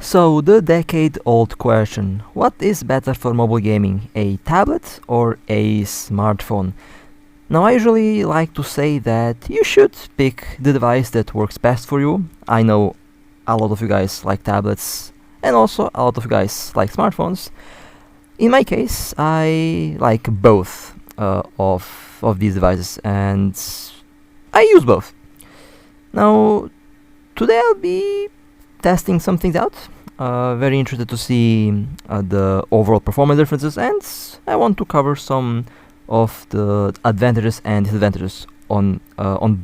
So, the decade-old question: what is better for mobile gaming, a tablet or a smartphone? Now, I usually like to say that you should pick the device that works best for you. I know a lot of you guys like tablets, and also a lot of you guys like smartphones. In my case, I like both of these devices, and I use both. Now, today I'll be testing some things out. Very interested to see the overall performance differences, and I want to cover some of the advantages and disadvantages on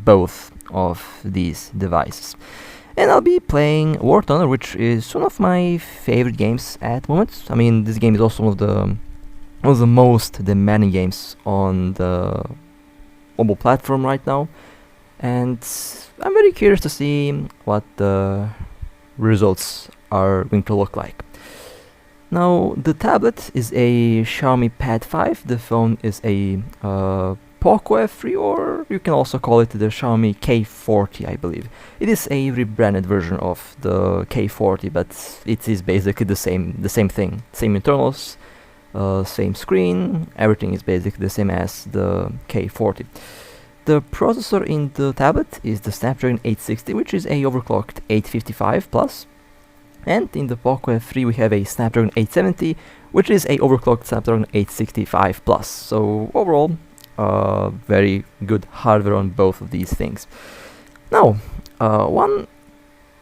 both of these devices. And I'll be playing War Thunder, which is one of my favorite games at the moment. I mean, this game is also one of the most demanding games on the mobile platform right now, and I'm very curious to see what the results are going to look like. Now, the tablet is a Xiaomi Pad 5, the phone is a Poco F3, or you can also call it the Xiaomi K40, I believe. It is a rebranded version of the K40, but it is basically the same thing. Same internals, same screen, everything is basically the same as the K40. The processor in the tablet is the Snapdragon 860, which is a overclocked 855 plus. And in the Poco F3 we have a Snapdragon 870, which is a overclocked Snapdragon 865 plus. So overall, very good hardware on both of these things. Now, one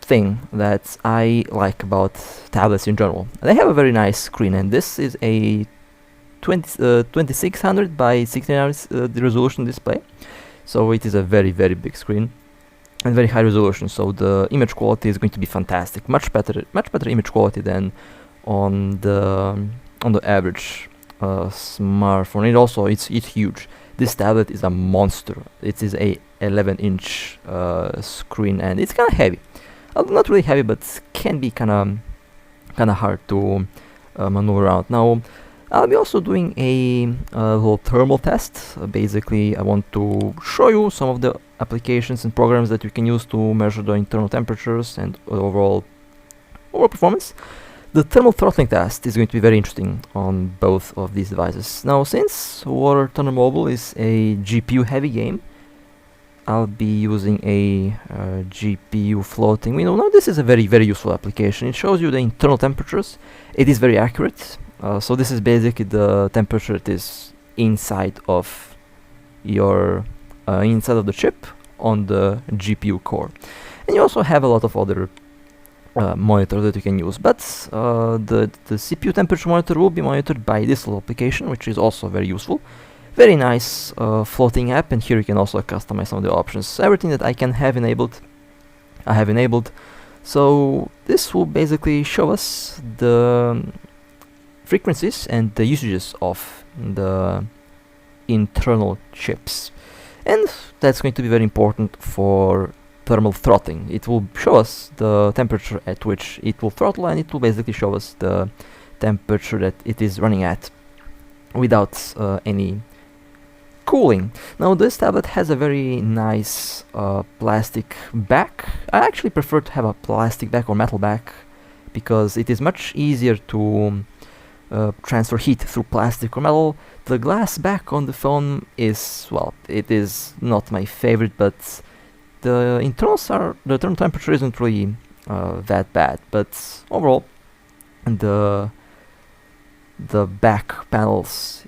thing that I like about tablets in general, they have a very nice screen, and this is a 2600 by 1600 the resolution display. So it is a very big screen and very high resolution, so the image quality is going to be fantastic. Much better image quality than on the average smartphone. And also it's huge. This tablet is a monster. It is a 11-inch screen, and it's kind of heavy. Not really heavy, but can be kind of hard to maneuver around. Now, I'll be also doing a little thermal test. Basically, I want to show you some of the applications and programs that you can use to measure the internal temperatures and overall performance. The thermal throttling test is going to be very interesting on both of these devices. Now, since War Thunder Mobile is a GPU-heavy game, I'll be using a GPU floating window. Now, this is a very useful application. It shows you the internal temperatures. It is very accurate. So this is basically the temperature that is inside of your inside of the chip on the GPU core. And you also have a lot of other monitors that you can use, but the CPU temperature monitor will be monitored by this little application, which is also very useful. Very nice floating app, and here you can also customize some of the options. Everything that I can have enabled, I have enabled. So this will basically show us the frequencies and the usages of the internal chips, and that's going to be very important for thermal throttling. It will show us the temperature at which it will throttle, and it will basically show us the temperature that it is running at without any cooling. Now, this tablet has a very nice plastic back. I actually prefer to have a plastic back or metal back because it is much easier to transfer heat through plastic or metal. The glass back on the phone is, well, it is not my favorite, but the internal temperature isn't really that bad. But overall, the back panels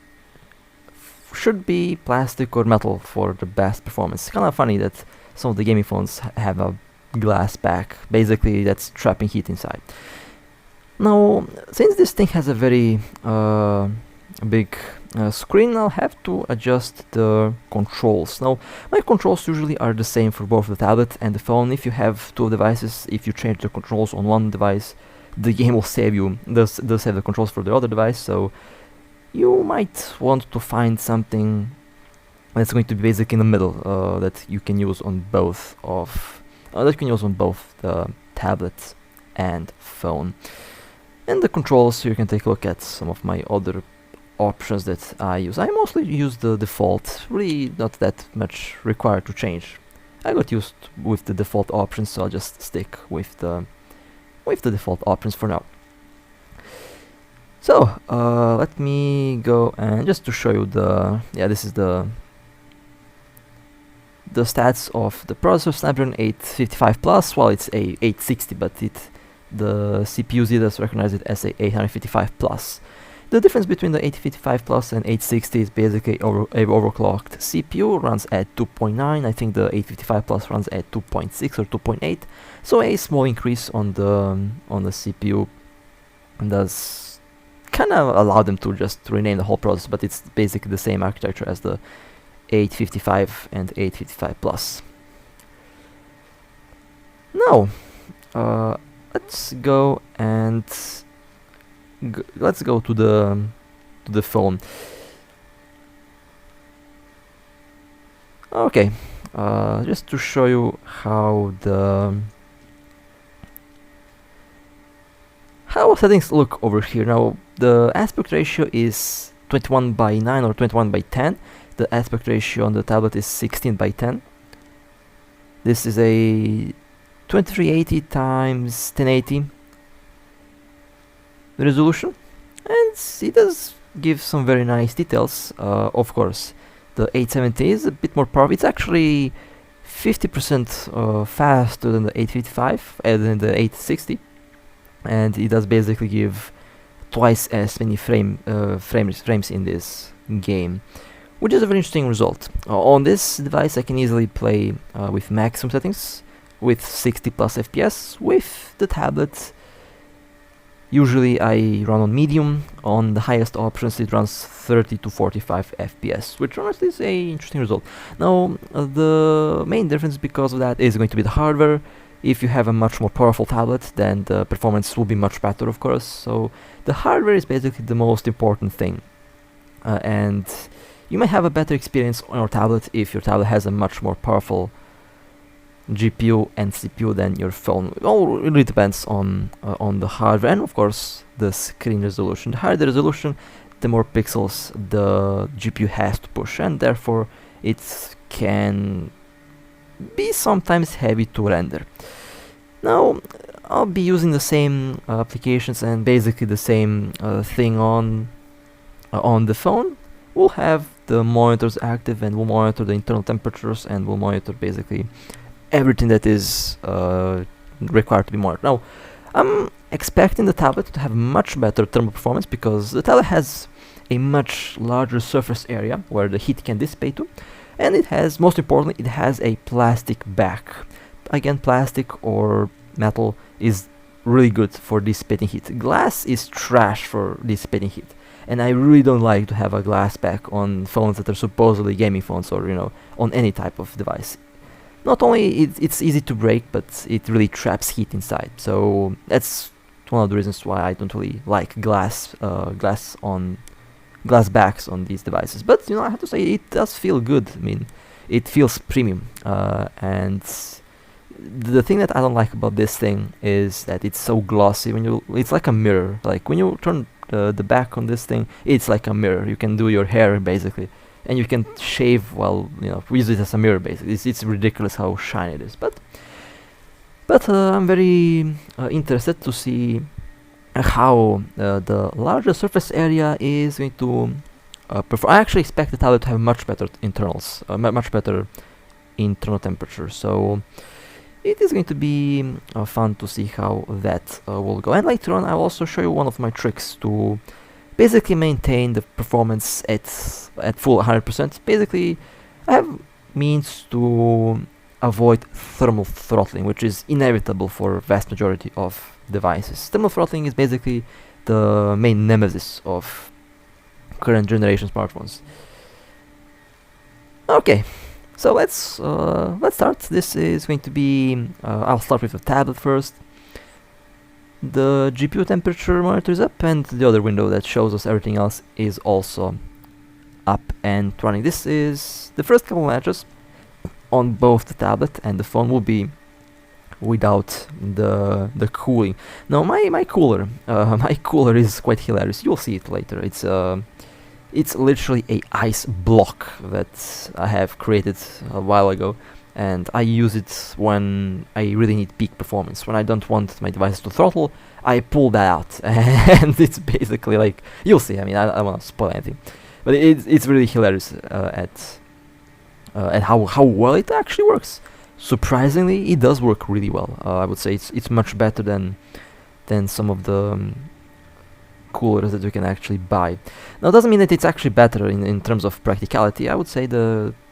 should be plastic or metal for the best performance. Kind of funny that some of the gaming phones have a glass back. Basically, that's trapping heat inside. Now, since this thing has a very big screen, I'll have to adjust the controls. Now, my controls usually are the same for both the tablet and the phone. If you have two devices, if you change the controls on one device, the game will save the controls for the other device. So you might want to find something that's going to be basically in the middle, that you can use on both the tablet and phone. And the controls, you can take a look at some of my other options that I use. I mostly use the default, really not that much required to change. I got used with the default options, so I'll just stick with with the default options for now. So let me go and just to show you this is the stats of the processor Snapdragon 855 Plus. Well, it's a 860, but the CPU does recognize it as a 855 Plus. The difference between the 855 Plus and 860 is basically a overclocked CPU, runs at 2.9. I think the 855 Plus runs at 2.6 or 2.8. So a small increase on the CPU does kind of allow them to just rename the whole processor, but it's basically the same architecture as the 855 and 855 Plus. Now, let's go and let's go to the phone. Okay, just to show you how settings look over here. Now the aspect ratio is 21:9 or 21:10. The aspect ratio on the tablet is 16:10. This is a 2380 times 1080 resolution, and it does give some very nice details. Of course, the 870 is a bit more powerful. It's actually 50% faster than the 855 and than the 860, and it does basically give twice as many frames in this game, which is a very interesting result. On this device I can easily play with maximum settings with 60 plus FPS. With the tablet, usually I run on medium. On the highest options it runs 30 to 45 FPS, which honestly is a interesting result. Now the main difference because of that is going to be the hardware. If you have a much more powerful tablet, then the performance will be much better, of course. So the hardware is basically the most important thing, and you may have a better experience on your tablet if your tablet has a much more powerful GPU and CPU than your phone. It all really depends on the hardware and of course the screen resolution. The higher the resolution, the more pixels the GPU has to push, and therefore it can be sometimes heavy to render. Now I'll be using the same applications and basically the same thing on the phone. We'll have the monitors active and we'll monitor the internal temperatures and we'll monitor basically everything that is required to be monitored. Now I'm expecting the tablet to have much better thermal performance because the tablet has a much larger surface area where the heat can dissipate to, and it has, most importantly, it has a plastic back. Again, plastic or metal is really good for dissipating heat. Glass is trash for dissipating heat, and I really don't like to have a glass back on phones that are supposedly gaming phones, or on any type of device. Not only it's easy to break, but it really traps heat inside. So that's one of the reasons why I don't really like glass backs on these devices. But I have to say it does feel good. I mean, it feels premium. And the thing that I don't like about this thing is that it's so glossy. It's like a mirror. Like when you turn the back on this thing, it's like a mirror. You can do your hair basically, and you can shave while use it as a mirror basically. It's ridiculous how shiny it is. But I'm very interested to see how the larger surface area is going to perform. I actually expect the tablet to have much better internals, much better internal temperature. So it is going to be fun to see how that will go. And later on, I'll also show you one of my tricks to basically maintain the performance at full 100%. Basically, I have means to avoid thermal throttling, which is inevitable for vast majority of devices. Thermal throttling is basically the main nemesis of current generation smartphones. Okay, so let's start. This is going to be I'll start with the tablet first. The GPU temperature monitor is up, and the other window that shows us everything else is also up and running. This is the first couple matches on both the tablet and the phone will be without the cooling. Now my cooler is quite hilarious. You'll see it later. It's literally a IceBlock that I have created a while ago, and I use it when I really need peak performance. When I don't want my devices to throttle, I pull that out, and it's basically like, you'll see. I mean, I don't want to spoil anything, but it's really hilarious at how well it actually works. Surprisingly, it does work really well. I would say it's much better than some of the coolers that you can actually buy. Now, it doesn't mean that it's actually better in terms of practicality. I would say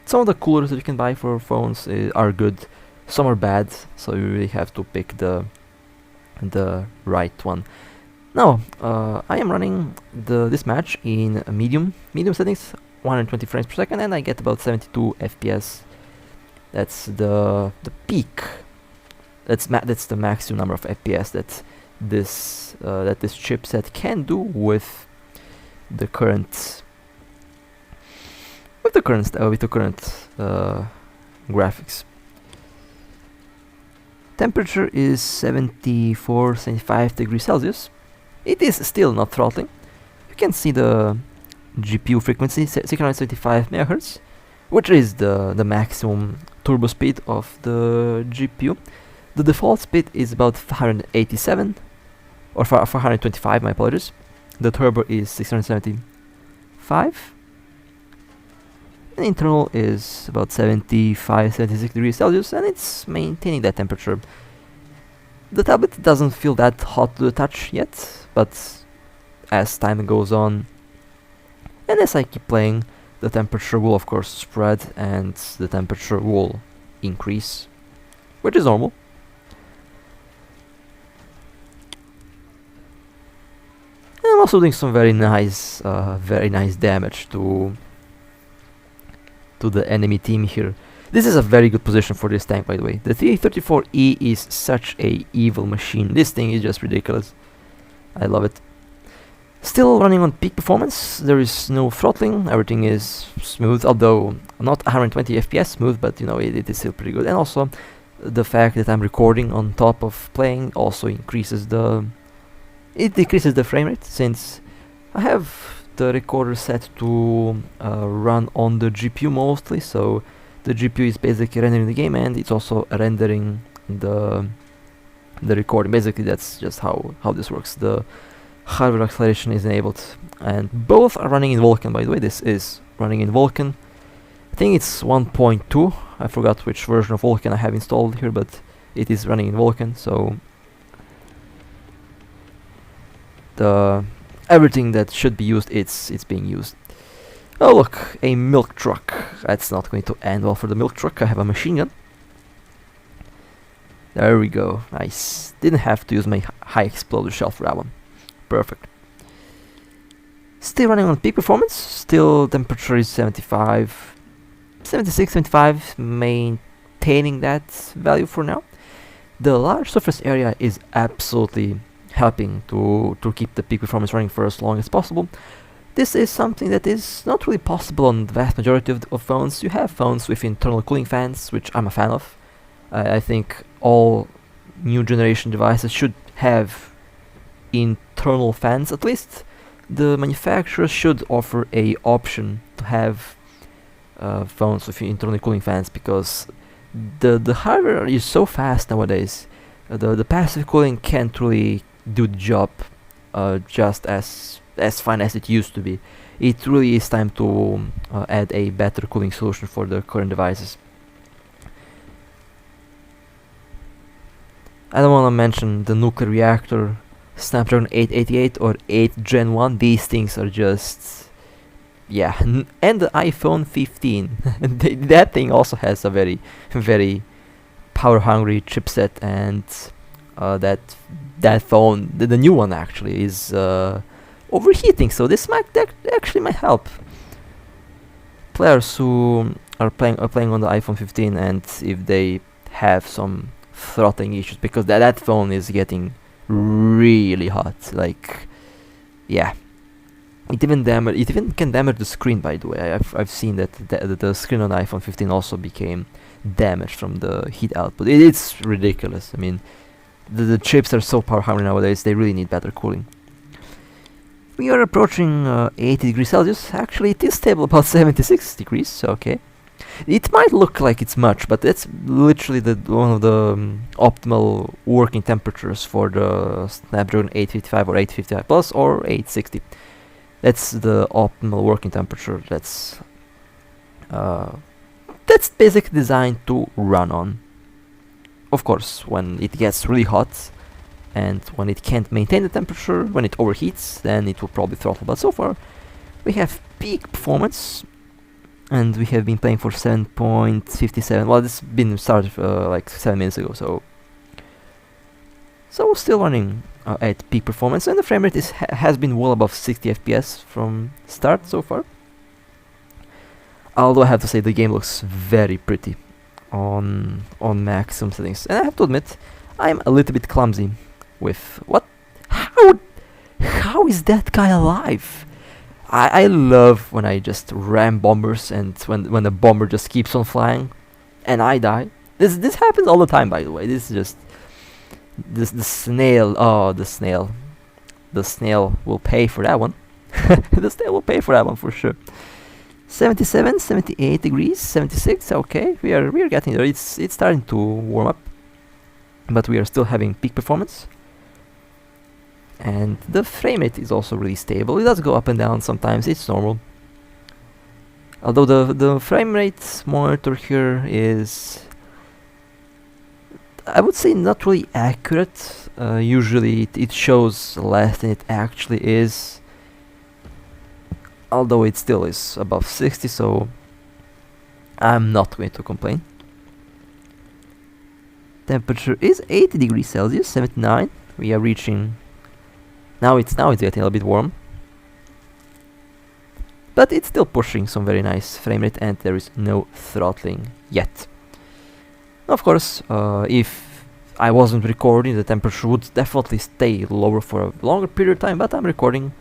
some of the coolers that you can buy for phones are good, some are bad, so you really have to pick the right one. Now, I am running this match in medium settings, 120 frames per second, and I get about 72 FPS. That's the peak. That's the maximum number of FPS that this chipset can do with the current graphics. Temperature is 75 degrees Celsius. It is still not throttling. You can see the GPU frequency, 675 MHz, which is the maximum turbo speed of the GPU. The default speed is about 587 or 425, my apologies. The turbo is 675. And internal is about 76 degrees Celsius, and it's maintaining that temperature. The tablet doesn't feel that hot to the touch yet, but as time goes on and as I keep playing, the temperature will of course spread and the temperature will increase, which is normal. And I'm also doing some very nice damage to the enemy team here. This is a very good position for this tank, by the way. The T-34E is such a evil machine. This thing is just ridiculous. I love it. Still running on peak performance. There is no throttling. Everything is smooth, although not 120 FPS smooth, but you know, it is still pretty good. And also the fact that I'm recording on top of playing also decreases the frame rate, since I have the recorder set to run on the GPU mostly, so the GPU is basically rendering the game and it's also rendering the recording. Basically, that's just how this works. The hardware acceleration is enabled, and both are running in Vulkan, by the way. This is running in Vulkan. I think it's 1.2. I forgot which version of Vulkan I have installed here, but it is running in Vulkan, so everything that should be used, it's being used. Oh look, a milk truck. That's not going to end well for the milk truck. I have a machine gun. There we go. Nice. Didn't have to use my high exploder shell for that one. Perfect. Still running on peak performance. Still temperature is 76, 75. Maintaining that value for now. The large surface area is absolutely helping to keep the peak performance running for as long as possible. This is something that is not really possible on the vast majority of phones. You have phones with internal cooling fans, which I'm a fan of. I think all new generation devices should have internal fans. At least the manufacturers should offer a option to have phones with internal cooling fans, because the hardware is so fast nowadays. The passive cooling can't really do the job just as fine as it used to be. It really is time to add a better cooling solution for the current devices. I don't want to mention the nuclear reactor, Snapdragon 888 or 8 Gen 1. These things are just, yeah. And the iPhone 15. That thing also has a very, very power-hungry chipset, and that phone, the new one actually, is overheating. So this actually might help players who are playing on the iPhone 15, and if they have some throttling issues, because that phone is getting really hot. Like, yeah, it even can damage the screen. By the way, I've seen that the screen on the iPhone 15 also became damaged from the heat output. It's ridiculous. I mean, the chips are so power hungry nowadays. They really need better cooling. We are approaching 80 degrees Celsius. Actually, it is stable about 76 degrees. So okay. It might look like it's much, but it's literally one of the optimal working temperatures for the Snapdragon 855 or 855 Plus or 860. That's the optimal working temperature. That's basically designed to run on. Of course, when it gets really hot and when it can't maintain the temperature, when it overheats, then it will probably throttle. But so far, we have peak performance, and we have been playing for 7.57. Well, this been started like 7 minutes ago, so we're still running at peak performance, and the frame rate has been well above 60 FPS from start so far. Although I have to say the game looks very pretty on maximum settings, and I have to admit I'm a little bit clumsy with what. How is that guy alive? I love when I just ram bombers and when the bomber just keeps on flying and I die. This happens all the time, by the way. This is just the snail. Oh, the snail will pay for that one. The snail will pay for that one for sure. 77, 78 degrees, 76. Okay, we are getting there. It's starting to warm up, but we are still having peak performance. And the frame rate is also really stable. It does go up and down sometimes, it's normal. Although the frame rate monitor here is, I would say, not really accurate. Usually it shows less than it actually is. Although it still is above 60, so I'm not going to complain. Temperature is 80 degrees Celsius, 79. We are reaching. Now it's getting a little bit warm, but it's still pushing some very nice frame rate, and there is no throttling yet. Of course, if I wasn't recording, the temperature would definitely stay lower for a longer period of time, but I'm recording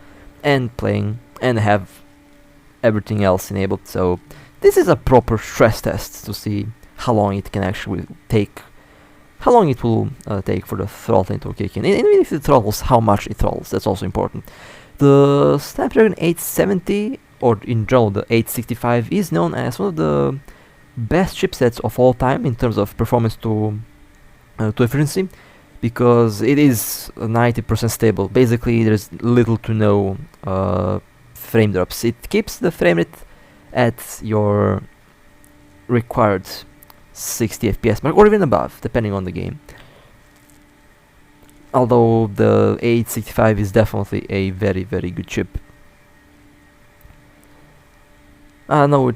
and playing and have everything else enabled, so this is a proper stress test to see how long it can actually take. How long it will take for the throttling to kick in, and even if it throttles, how much it throttles, that's also important. The Snapdragon 870, or in general the 865, is known as one of the best chipsets of all time in terms of performance to efficiency, because it is 90% stable. Basically, there's little to no frame drops. It keeps the frame rate at your required 60 FPS mark, or even above, depending on the game. Although the 865 is definitely a very, very good chip. I don't know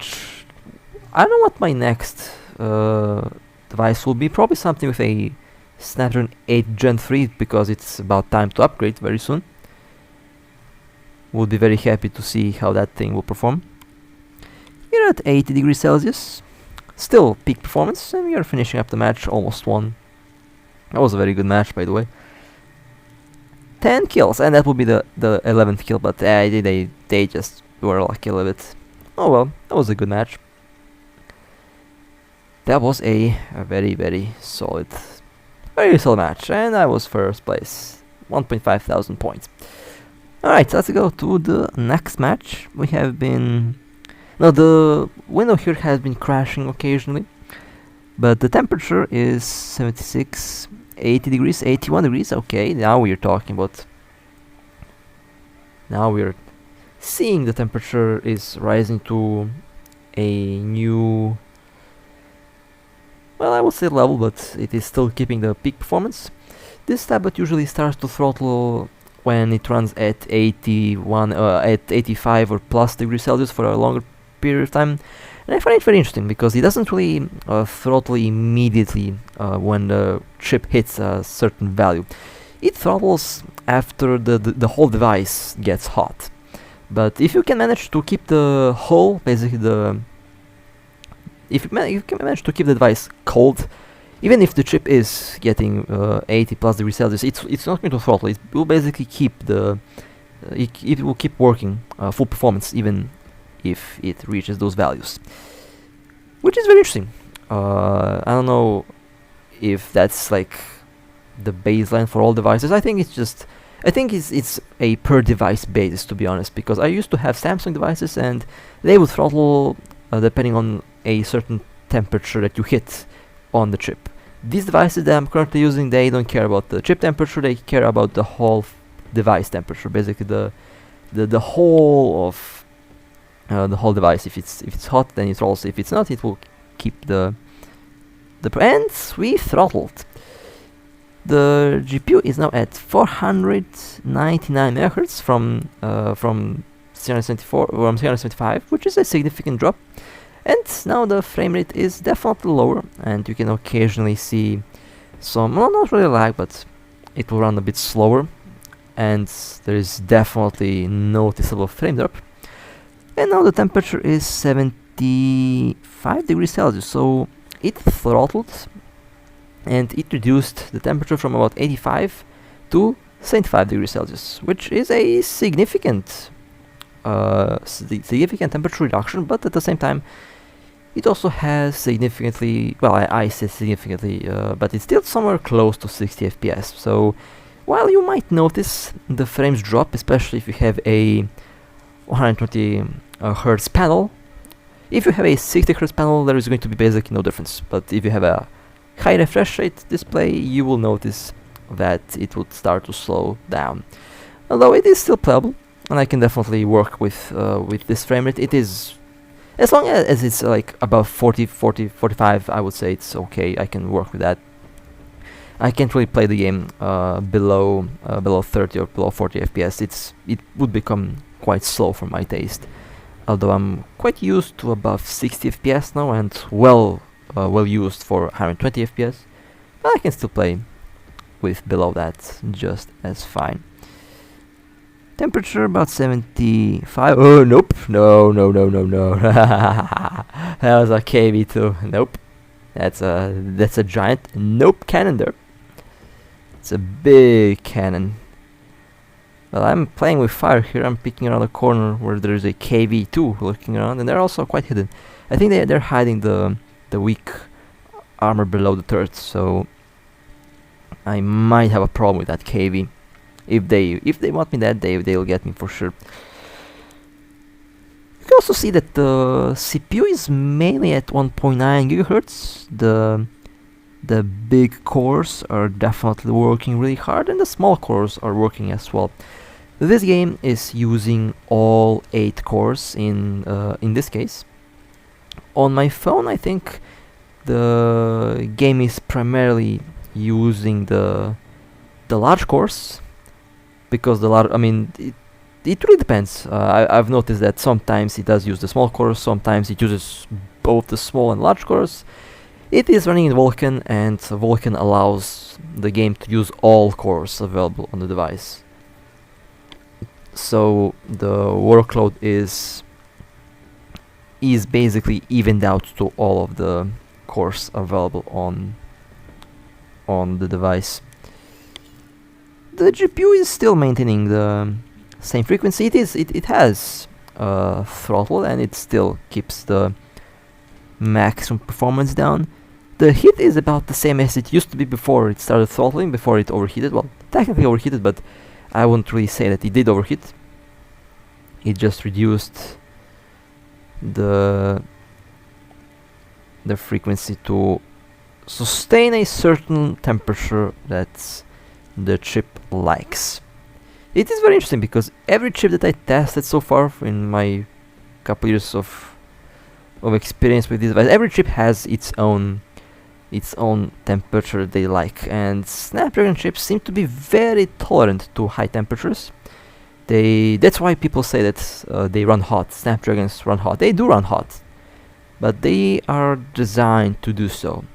what my next device will be. Probably something with a Snapdragon 8 Gen 3, because it's about time to upgrade very soon. Would be very happy to see how that thing will perform. We're at 80 degrees Celsius. Still peak performance, and we are finishing up the match, almost won. That was a very good match, by the way. 10 kills, and that will be the 11th kill, but they just were lucky a little bit. Oh well, that was a good match. That was a very, very solid match, and I was first place. 1,500 points. Alright, let's go to the next match. We have been... Now the window here has been crashing occasionally, but the temperature is 76, 80 degrees, 81 degrees. Okay, now we're talking about... Now we're seeing the temperature is rising to a new... Well, I would say level, but it is still keeping the peak performance. This tablet usually starts to throttle when it runs at 85 or plus degrees Celsius for a longer period of time, and I find it very interesting because it doesn't really throttle immediately when the chip hits a certain value. It throttles after the whole device gets hot. But if you can manage to keep the whole, basically if you can manage to keep the device cold, even if the chip is getting 80 plus degrees Celsius, it's not going to throttle. It will basically keep it will keep working full performance even if it reaches those values, which is very interesting. I don't know if that's like the baseline for all devices. I think it's a per device basis, to be honest, because I used to have Samsung devices and they would throttle depending on a certain temperature that you hit on the chip. These devices that I'm currently using, they don't care about the chip temperature, they care about the whole device temperature, basically the whole of the whole device. If it's hot, then it throttles. If it's not, it will keep the and we throttled. The GPU is now at 499 MHz from 375, which is a significant drop. And now the frame rate is definitely lower, and you can occasionally see some, well, not really lag, but it will run a bit slower, and there is definitely noticeable frame drop. And now the temperature is 75 degrees Celsius, so it throttled and it reduced the temperature from about 85 to 75 degrees Celsius, which is a significant temperature reduction, but at the same time it also has significantly, well, I say significantly, but it's still somewhere close to 60 FPS. So while you might notice the frames drop, especially if you have a 120 Hertz panel, if you have a 60 Hertz panel, there is going to be basically no difference. But if you have a high refresh rate display, you will notice that it would start to slow down. Although it is still playable, and I can definitely work with this frame rate. It is, as long as it's like above 45, I would say it's okay. I can work with that. I can't really play the game below 30 or below 40 FPS. It would become quite slow for my taste. Although I'm quite used to above 60 FPS now, and well used for 120 FPS, but I can still play with below that just as fine. Temperature about 75. Oh, nope. No. That was a KV2. Nope. That's a giant nope cannon there. It's a big cannon. Well, I'm playing with fire here. I'm peeking around the corner where there's a KV2 looking around, and they're also quite hidden. I think they're hiding the weak armor below the turret, so I might have a problem with that KV. If they want me that, they'll get me for sure. You can also see that the CPU is mainly at 1.9 GHz. The big cores are definitely working really hard, and the small cores are working as well. This game is using all 8 cores in this case. On my phone, I think the game is primarily using the large cores, because the large, I mean, it really depends. I've noticed that sometimes it does use the small cores, sometimes it uses both the small and large cores. It is running in Vulkan, and Vulkan allows the game to use all cores available on the device. So the workload is basically evened out to all of the cores available on the device. The GPU is still maintaining the same frequency. It has throttle, and it still keeps the maximum performance down. The heat is about the same as it used to be before it started throttling, before it overheated. Well, technically overheated, but I wouldn't really say that it did overheat. It just reduced the frequency to sustain a certain temperature that the chip likes. It is very interesting because every chip that I tested so far in my couple years of experience with this device, every chip has its own temperature they like, and Snapdragon chips seem to be very tolerant to high temperatures. That's why people say that they run hot. Snapdragons run hot. They do run hot, but they are designed to do so.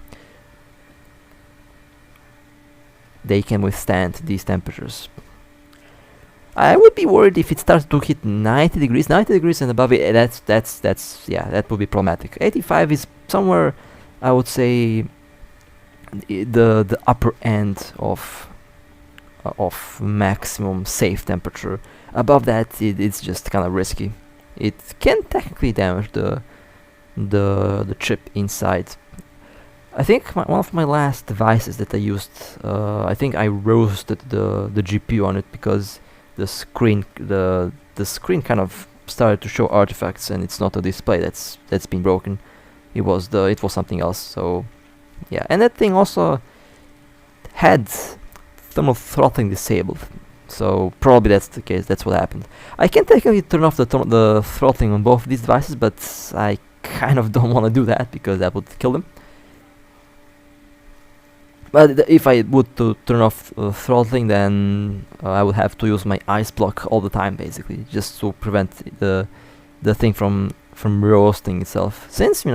They can withstand these temperatures. I would be worried if it starts to hit 90 degrees and above it. That would be problematic. 85 is somewhere, I would say, the upper end of maximum safe temperature. Above that, it's just kind of risky. It can technically damage the chip inside. I think one of my last devices that I used, I think I roasted the GPU on it because the screen kind of started to show artifacts, and it's not a display that's been broken. it was something else. So yeah, and that thing also had thermal throttling disabled, so probably that's the case. That's what happened. I can technically turn off the throttling on both these devices, but I kind of don't want to do that because that would kill them. But if I would to turn off throttling, then I would have to use my IceBlock all the time, basically, just to prevent the thing from roasting itself. Since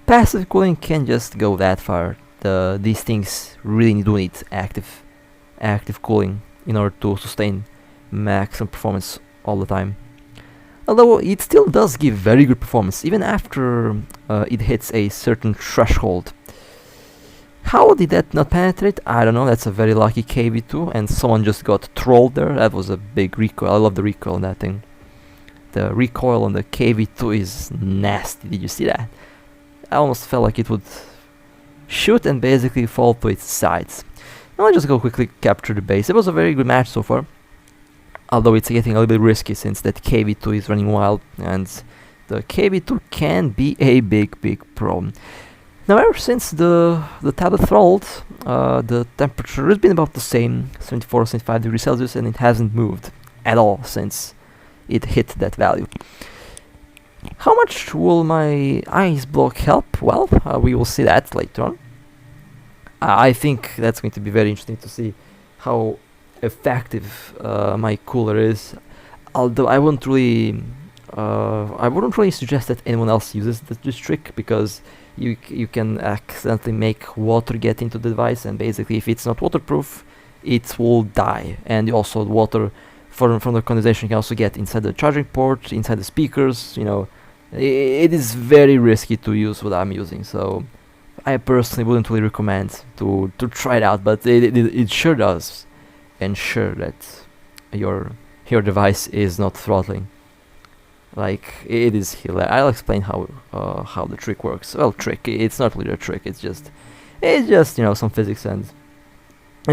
passive cooling can just go that far. These things really do need active cooling in order to sustain maximum performance all the time. Although it still does give very good performance even after it hits a certain threshold. How did that not penetrate? I don't know. That's a very lucky KV2, and someone just got trolled there. That was a big recoil. I love the recoil on that thing. The recoil on the KV2 is nasty. Did you see that? I almost felt like it would shoot and basically fall to its sides. Now I'll just go quickly capture the base. It was a very good match so far, although it's getting a little bit risky since that KV2 is running wild, and the KV2 can be a big problem. Now ever since the tablet throttled, the temperature has been about the same, 74-75 degrees Celsius, and it hasn't moved at all since it hit that value. How much will my IceBlock help? Well, we will see that later on. I think that's going to be very interesting to see how effective my cooler is. Although I wouldn't really suggest that anyone else uses this trick, because you can accidentally make water get into the device, and basically if it's not waterproof, it will die. And also water from the condensation can also get inside the charging port, inside the speakers. It is very risky to use what I'm using, so I personally wouldn't really recommend to try it out, but it sure does ensure that your device is not throttling. Like, it is hilarious. I'll explain how the trick works. Well, it's not really a trick, it's just some physics and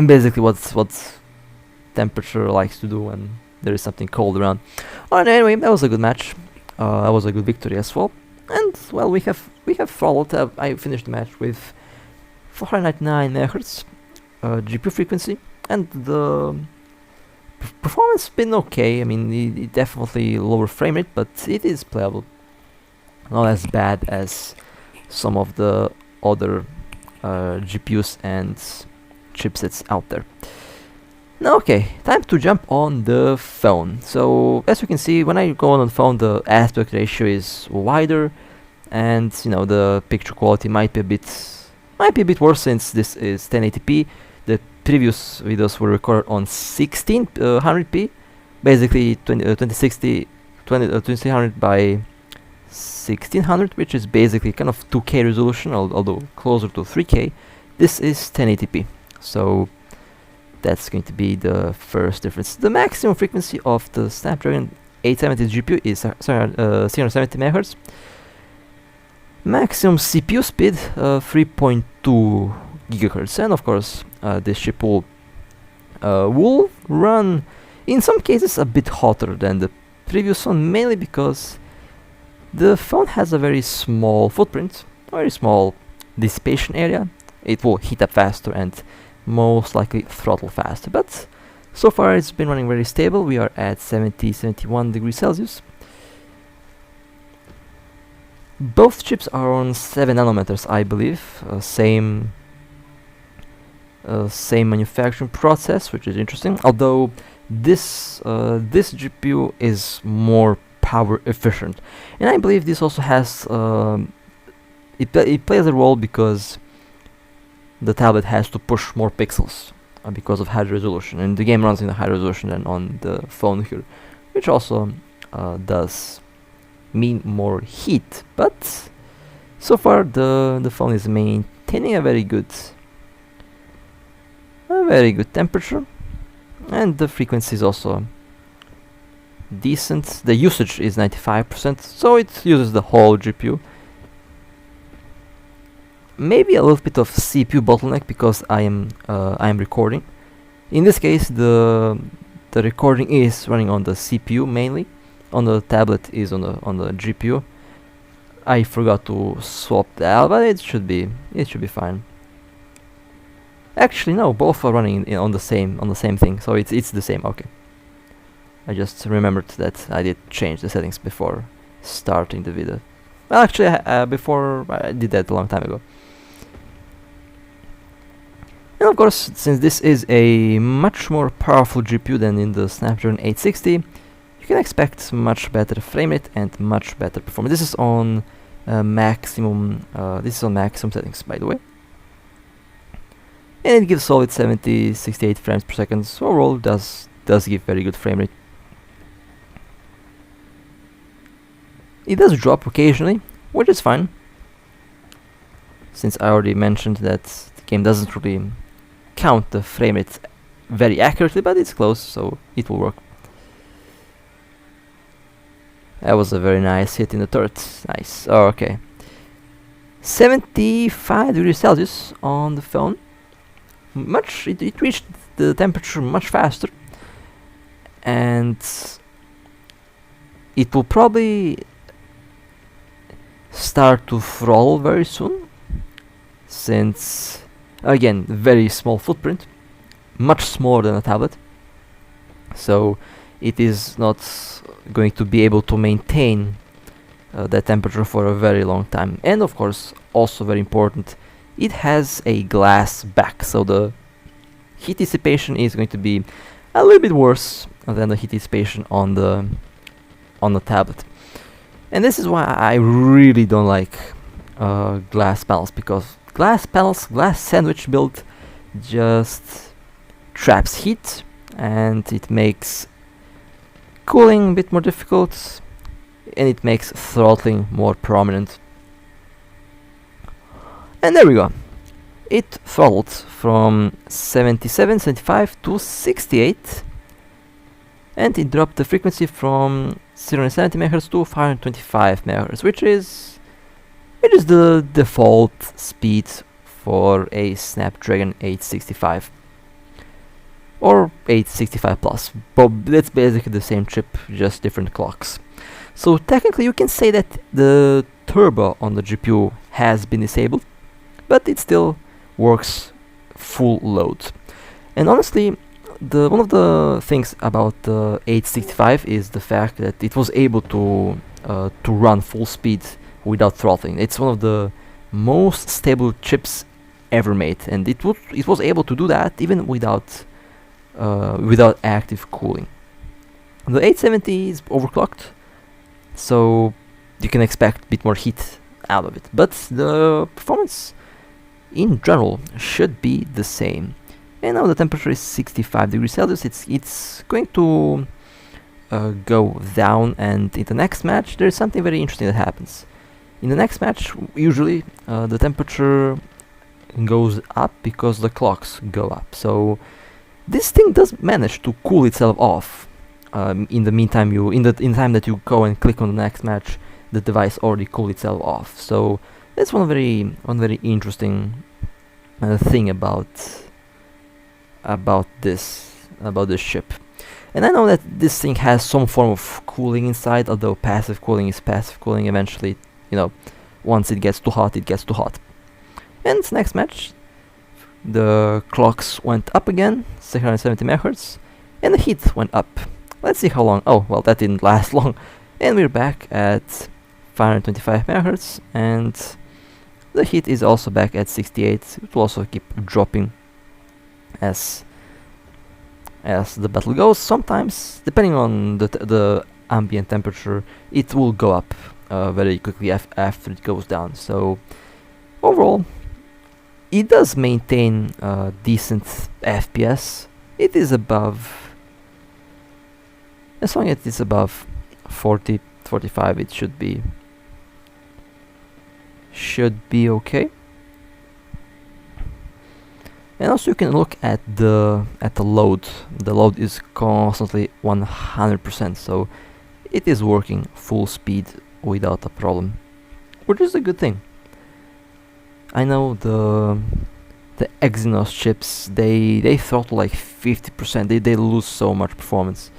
basically what temperature likes to do when there is something cold around. Anyway, that was a good match. That was a good victory as well. And well, we have followed. I finished the match with 499 MHz GPU frequency, and the performance been okay. I mean, it definitely lower frame rate, but it is playable. Not as bad as some of the other GPUs and chipsets out there. Now, okay, time to jump on the phone. So as you can see, when I go on the phone, the aspect ratio is wider, and the picture quality might be a bit worse since this is 1080p. The previous videos were recorded on 1600p, basically 2060 by 1600, which is basically kind of 2K resolution, although closer to 3K. This is 1080p, so that's going to be the first difference. The maximum frequency of the Snapdragon 870 GPU is 370 MHz. Maximum CPU speed 3.2 GHz, and of course this chip will run in some cases a bit hotter than the previous one, mainly because the phone has a very small footprint, very small dissipation area. It will heat up faster and most likely throttle faster, but so far it's been running very stable. We are at 71 degrees Celsius. Both chips are on 7 nanometers, I believe. Same manufacturing process, which is interesting. Although this GPU is more power efficient, and I believe this also has it plays a role because the tablet has to push more pixels because of high resolution, and the game runs in a higher resolution than on the phone here, which also does mean more heat. But so far the phone is maintaining a very good temperature, and the frequency is also decent. The usage is 95%, so it uses the whole GPU. Maybe a little bit of CPU bottleneck because I am recording. In this case, the recording is running on the CPU mainly. On the tablet is on the GPU. I forgot to swap that, but it should be fine. Actually, no, both are running on the same thing, so it's the same. Okay. I just remembered that I did change the settings before starting the video. Well, actually, before I did that a long time ago. And of course, since this is a much more powerful GPU than in the Snapdragon 860, you can expect much better frame rate and much better performance. This is on maximum. This is on maximum settings, by the way. And it gives solid 68 frames per second. So overall, does give very good frame rate. It does drop occasionally, which is fine, since I already mentioned that the game doesn't really count the frame rate very accurately, but it's close, so it will work. That was a very nice hit in the turret. Nice. Oh, okay. 75 degrees Celsius on the phone. It reached the temperature much faster, and it will probably start to throttle very soon, since again very small footprint, much smaller than a tablet, so it is not going to be able to maintain that temperature for a very long time. And of course, also very important, it has a glass back, so the heat dissipation is going to be a little bit worse than the heat dissipation on the tablet. And this is why I really don't like glass panels, because glass sandwich build just traps heat, and it makes cooling a bit more difficult, and it makes throttling more prominent. And there we go. It throttled from 77, 75 to 68, and it dropped the frequency from 070 MHz to 525 MHz, which is the default speed for a Snapdragon 865 or 865 plus. But that's basically the same chip, just different clocks. So technically, you can say that the turbo on the GPU has been disabled, but it still works full load. And honestly, one of the things about the 865 is the fact that it was able to run full speed without throttling. It's one of the most stable chips ever made, and it was able to do that even without active cooling. The 870 is overclocked, so you can expect a bit more heat out of it, but the performance in general should be the same. And now the temperature is 65 degrees Celsius. It's going to go down, and in the next match there's something very interesting that happens. In the next match, usually the temperature goes up because the clocks go up. So this thing does manage to cool itself off. In the meantime, in the time that you go and click on the next match, the device already cooled itself off. So that's one very interesting thing about this chip. And I know that this thing has some form of cooling inside, although passive cooling is passive cooling. Eventually, once it gets too hot, it gets too hot. And next match, the clocks went up again, 670 MHz, and the heat went up. Let's see how long. Oh, well, that didn't last long. And we're back at 525 MHz, and the heat is also back at 68. It will also keep dropping as the battle goes. Sometimes, depending on the ambient temperature, it will go up very quickly after it goes down. So overall, it does maintain decent FPS. It is above, as long as it's above 40, 45, it should be okay. And also you can look at the load. The load is constantly 100%, so it is working full speed without a problem, which is a good thing. I know the Exynos chips, they throttle like 50%. They lose so much performance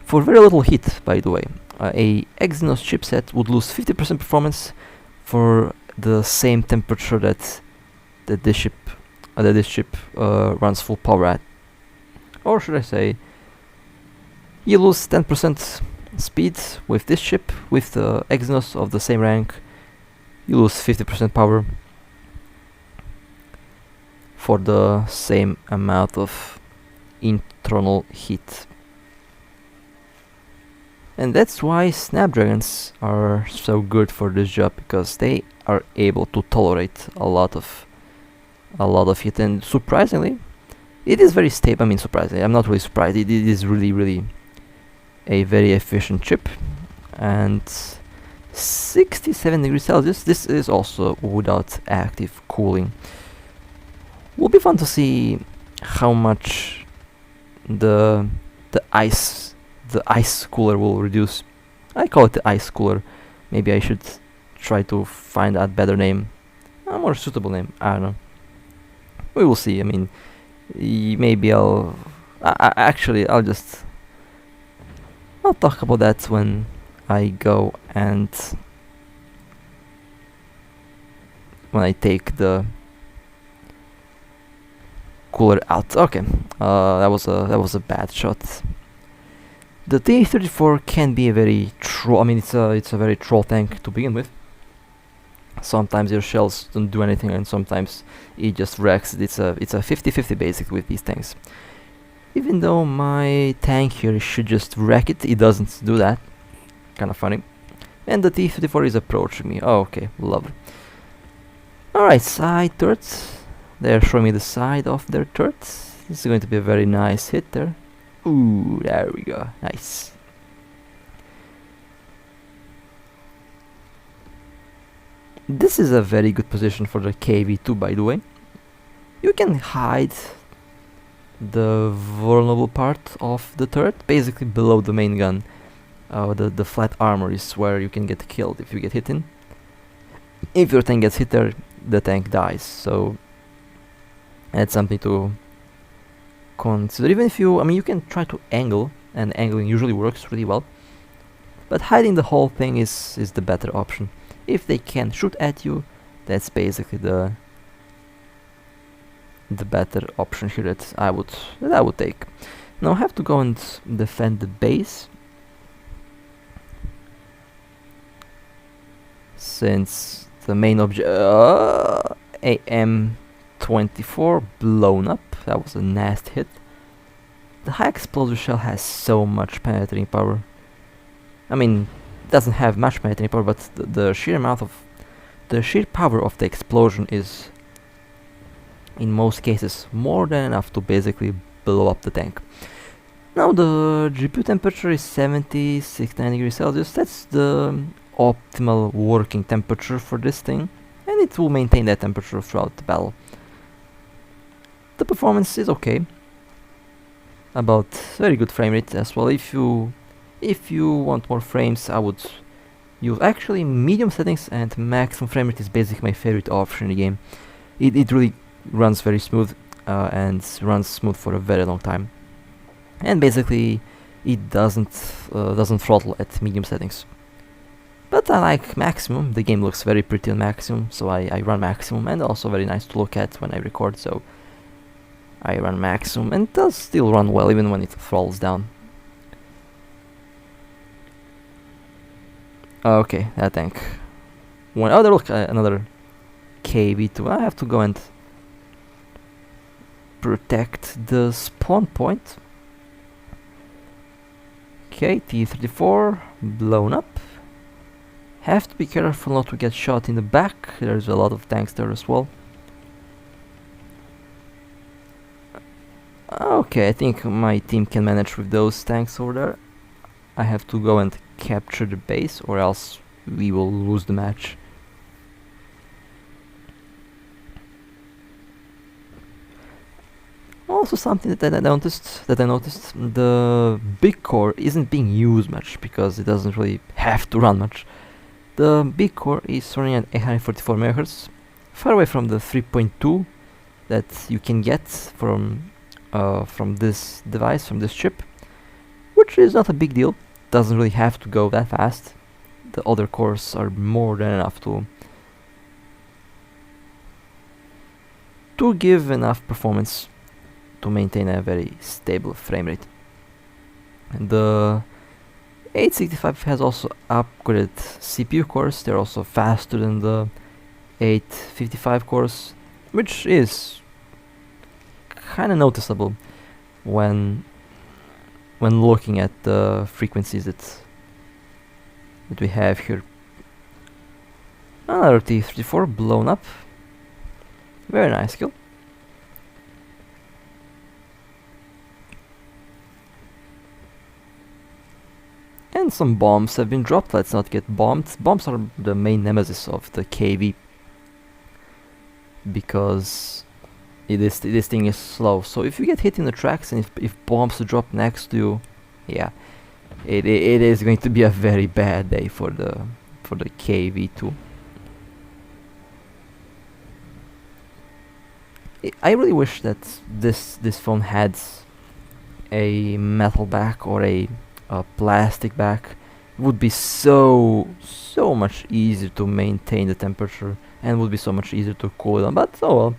for very little heat, by the way. a Exynos chipset would lose 50% performance for the same temperature that this chip runs full power at. Or should I say, you lose 10% speed with this chip. With the Exynos of the same rank, you lose 50% power for the same amount of internal heat. And that's why Snapdragons are so good for this job, because they are able to tolerate a lot of heat. And surprisingly, it is very stable. I mean, surprisingly, I'm not really surprised. It is really a very efficient chip. And 67 degrees Celsius. This is also without active cooling. Will be fun to see how much the ice cooler will reduce. I call it the ice cooler. Maybe I should try to find a better name, a more suitable name. I don't know. We will see. I mean, maybe I'll talk about that when I go and when I take the cooler out. Okay, that was a bad shot. The T-34 can be a very troll. I mean, it's a very troll tank to begin with. Sometimes your shells don't do anything, and sometimes it just wrecks. It's a 50-50 basically with these tanks. Even though my tank here should just wreck it, it doesn't do that. Kind of funny. And the T-34 is approaching me. Oh, okay, lovely. Alright, side turrets. They're showing me the side of their turrets. This is going to be a very nice hit there. Ooh, there we go. Nice. This is a very good position for the KV-2, by the way. You can hide the vulnerable part of the turret, basically below the main gun. The flat armor is where you can get killed if you get hit in. If your tank gets hit there, the tank dies. So that's something to consider. Even if you can try to angle, and angling usually works really well. But hiding the whole thing is the better option. If they can shoot at you, that's basically the better option here that I would take. Now I have to go and defend the base, since the main object AM-24 blown up. That was a nasty hit. The high explosive shell has so much penetrating power. I mean, doesn't have much penetrating power, but the sheer power of the explosion is, in most cases, more than enough to basically blow up the tank. Now the GPU temperature is 69 degrees Celsius. That's the optimal working temperature for this thing, and it will maintain that temperature throughout the battle. The performance is okay, about very good frame rate as well. If you want more frames, I would use actually medium settings, and maximum frame rate is basically my favorite option in the game. It really runs very smooth, and runs smooth for a very long time. And basically, it doesn't throttle at medium settings. But I like maximum. The game looks very pretty on maximum, so I run maximum, and also very nice to look at when I record. So I run maximum, and it does still run well even when it throttles down. Okay, that tank. Oh, there, look, another KV-2. I have to go and protect the spawn point. Okay, T-34 blown up. Have to be careful not to get shot in the back. There's a lot of tanks there as well. Okay, I think my team can manage with those tanks over there. I have to go and capture the base, or else we will lose the match. Also, something that I noticed, the big core isn't being used much because it doesn't really have to run much. The big core is running at 844 MHz, far away from the 3.2 that you can get from this device, from this chip, which is not a big deal. doesn't really have to go that fast. The other cores are more than enough to give enough performance to maintain a very stable frame rate. And the 865 has also upgraded CPU cores. They're also faster than the 855 cores, which is kind of noticeable when looking at the frequencies that we have here. Another T-34 blown up. Very nice kill. And some bombs have been dropped. Let's not get bombed. Bombs are the main nemesis of the KV, because this thing is slow. So if you get hit in the tracks and if bombs drop next to you, yeah, it is going to be a very bad day for the KV2. I really wish that this phone had a metal back or a plastic back. It would be so much easier to maintain the temperature and would be so much easier to cool it down. But oh well,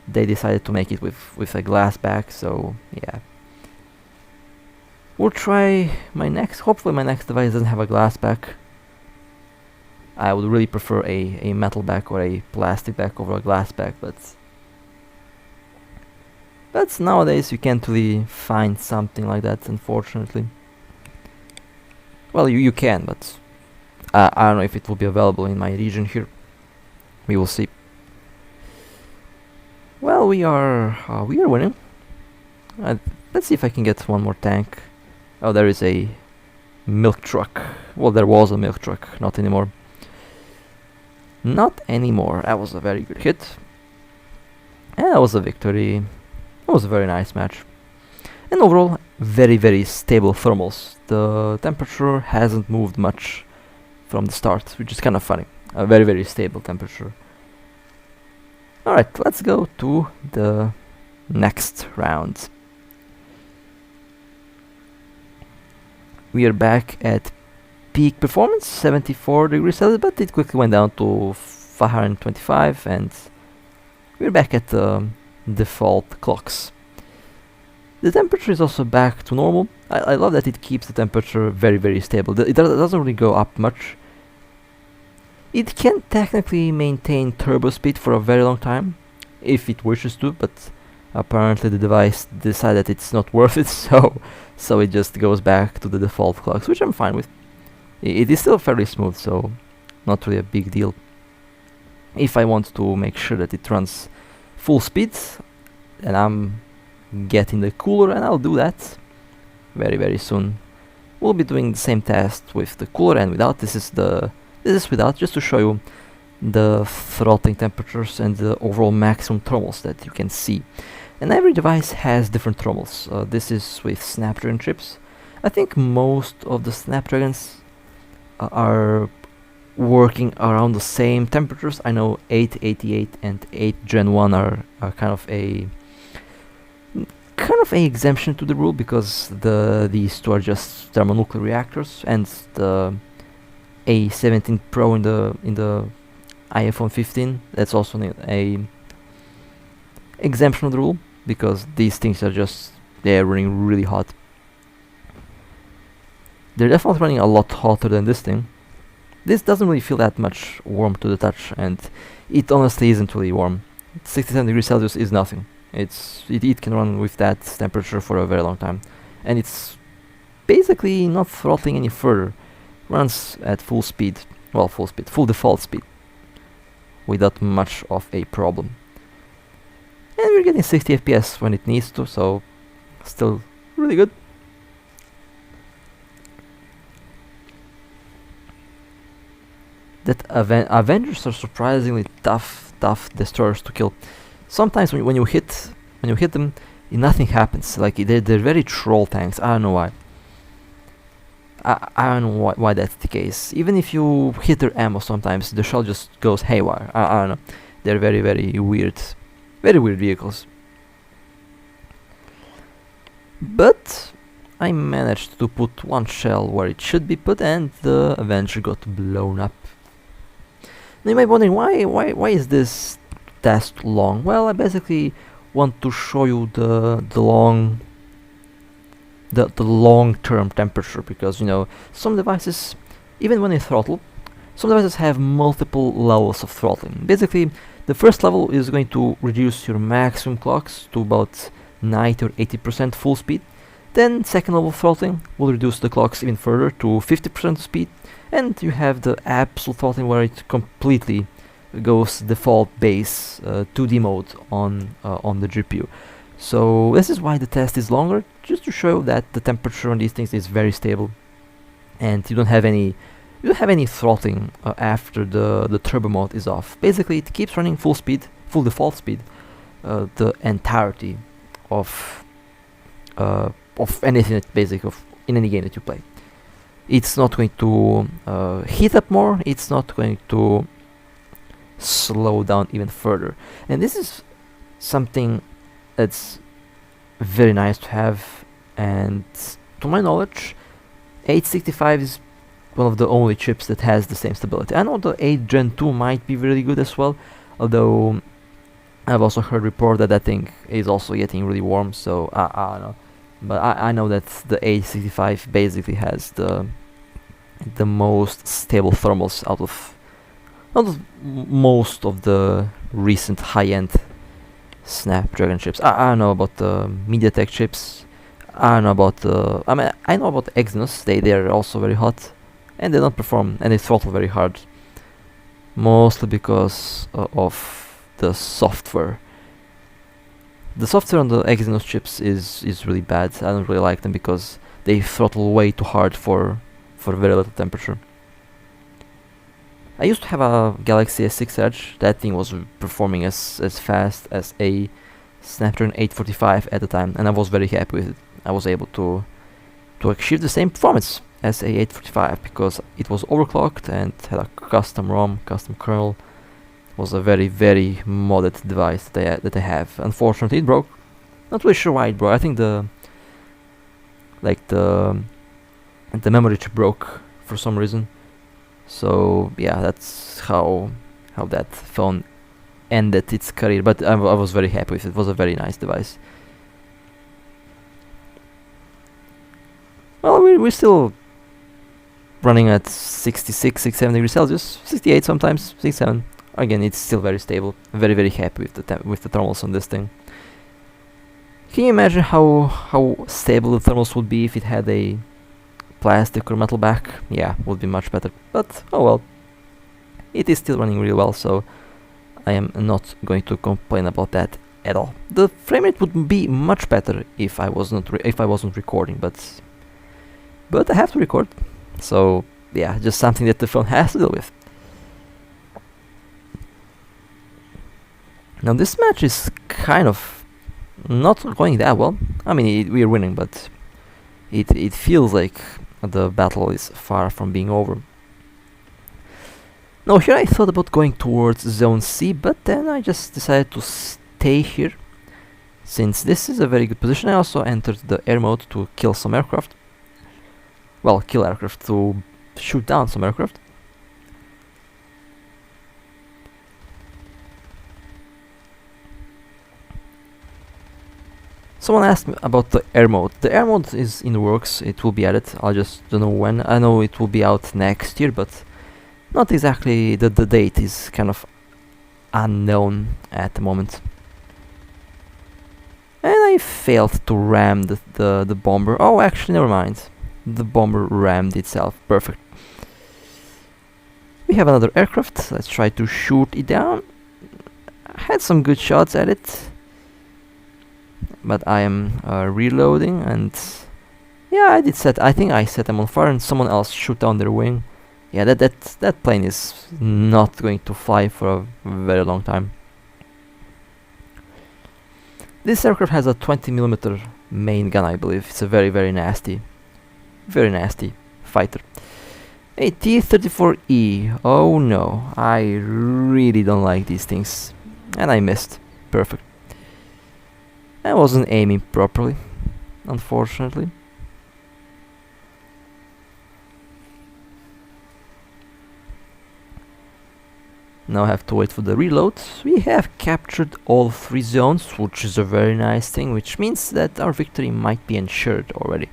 they decided to make it with a glass back, so yeah. We'll try hopefully my next device doesn't have a glass back. I would really prefer a metal back or a plastic back over a glass back, but nowadays you can't really find something like that, unfortunately. Well, you can, but I don't know if it will be available in my region here. We will see. Well, we are winning. Let's see if I can get one more tank. Oh, there is a milk truck. Well, there was a milk truck, not anymore. Not anymore. That was a very good hit. And that was a victory. It was a very nice match. And overall, very stable thermals. The temperature hasn't moved much from the start, which is kind of funny. A very stable temperature. Alright, let's go to the next round. We are back at peak performance, 74 degrees Celsius, but it quickly went down to 525, and we're back at the default clocks. The temperature is also back to normal. I love that it keeps the temperature very stable. It doesn't really go up much. It can technically maintain turbo speed for a very long time, if it wishes to, but apparently the device decided it's not worth it, so it just goes back to the default clocks, which I'm fine with. It is still fairly smooth, so not really a big deal. If I want to make sure that it runs full speed, then I'm getting the cooler, and I'll do that very soon. We'll be doing the same test with the cooler and without. This is without, just to show you the throttling temperatures and the overall maximum thermals that you can see. And every device has different thermals. This is with Snapdragon chips. I think most of the Snapdragons are working around the same temperatures. I know 888 and 8 Gen 1 are kind of a exemption to the rule, because these two are just thermonuclear reactors, and the A17 Pro in the iPhone 15, that's also a exemption of the rule, because these things are they're running really hot. They're definitely running a lot hotter than this thing. This doesn't really feel that much warm to the touch, and it honestly isn't really warm. 67 degrees Celsius is nothing. It can run with that temperature for a very long time, and it's basically not throttling any further. Runs at full speed, full default speed, without much of a problem. And we're getting 60 FPS when it needs to, so still really good. That Avengers are surprisingly tough destroyers to kill. Sometimes when you hit them, nothing happens. Like they're very troll tanks. I don't know why. I don't know why that's the case. Even if you hit their ammo, sometimes the shell just goes haywire. I don't know. They're very weird vehicles. But I managed to put one shell where it should be put, and the Avenger got blown up. Now you might be wondering why is this test long? Well, I basically want to show you the long-term temperature, because you know some devices, even when they throttle, some devices have multiple levels of throttling. Basically, the first level is going to reduce your maximum clocks to about 90 or 80% full speed. Then second level throttling will reduce the clocks even further to 50% speed, and you have the absolute throttling where it completely goes default base 2D mode on the GPU. So this is why the test is longer, just to show that the temperature on these things is very stable, and you don't have any throttling after the turbo mode is off. Basically, it keeps running full speed, full default speed, the entirety of anything in any game that you play. It's not going to heat up more. It's not going to slow down even further. And this is something that's very nice to have. And to my knowledge, 865 is one of the only chips that has the same stability. I know the 8 Gen 2 might be really good as well, although I've also heard report that thing is also getting really warm, so I don't know. But I know that the 865 basically has the most stable thermals out of most of the recent high-end Snapdragon chips. I don't know about the MediaTek chips. I don't know about I know about the Exynos. They're also very hot, and they don't perform, and they throttle very hard, mostly because of the software. The software on the Exynos chips is really bad. I don't really like them because they throttle way too hard for very little temperature. I used to have a Galaxy S6 Edge. That thing was performing as fast as a Snapdragon 845 at the time, and I was very happy with it. I was able to achieve the same performance as a 845 because it was overclocked and had a custom ROM, custom kernel. It was a very modded device that I have. Unfortunately, it broke. Not really sure why it broke. I think the memory chip broke for some reason. So yeah, that's how that phone ended its career. But I was very happy with it. It was a very nice device. Well, we're still running at 66, 67 degrees Celsius, 68 sometimes, 67. Again, it's still very stable. Very happy with the thermals on this thing. Can you imagine how stable the thermals would be if it had a plastic or metal back? Yeah, would be much better. But oh well, it is still running really well, so I am not going to complain about that at all. The frame rate would be much better if I wasn't recording, but I have to record, so yeah, just something that the phone has to deal with. Now this match is kind of not going that well. I mean, we are winning, but it feels like the battle is far from being over. Now here I thought about going towards Zone C, but then I just decided to stay here, since this is a very good position. I also entered the air mode to kill some aircraft. Well, kill aircraft, to shoot down some aircraft. Someone asked me about the air mode. The air mode is in the works. It will be added. I just don't know when. I know it will be out next year, but not exactly. The date is kind of unknown at the moment. And I failed to ram the bomber. Oh, actually, never mind. The bomber rammed itself. Perfect. We have another aircraft. Let's try to shoot it down. I had some good shots at it, but I am reloading, and yeah, I think I set them on fire, and someone else shoot down their wing. Yeah, that plane is not going to fly for a very long time. This aircraft has a 20mm main gun, I believe. It's a very nasty fighter. A T-34E. Oh no, I really don't like these things, and I missed. Perfect. I wasn't aiming properly, unfortunately. Now I have to wait for the reload. We have captured all 3 zones, which is a very nice thing, which means that our victory might be ensured already.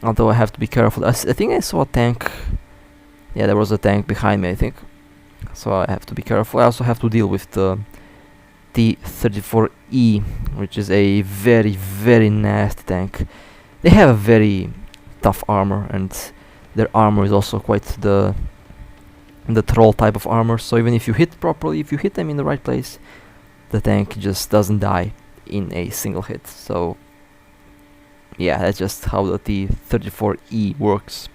Although I have to be careful. I think I saw a tank. Yeah, there was a tank behind me, I think. So I have to be careful. I also have to deal with the T-34E, which is a very, very nasty tank. They have a very tough armor, and their armor is also quite the troll type of armor. So even if you hit properly, if you hit them in the right place, the tank just doesn't die in a single hit. So yeah, that's just how the T-34E works.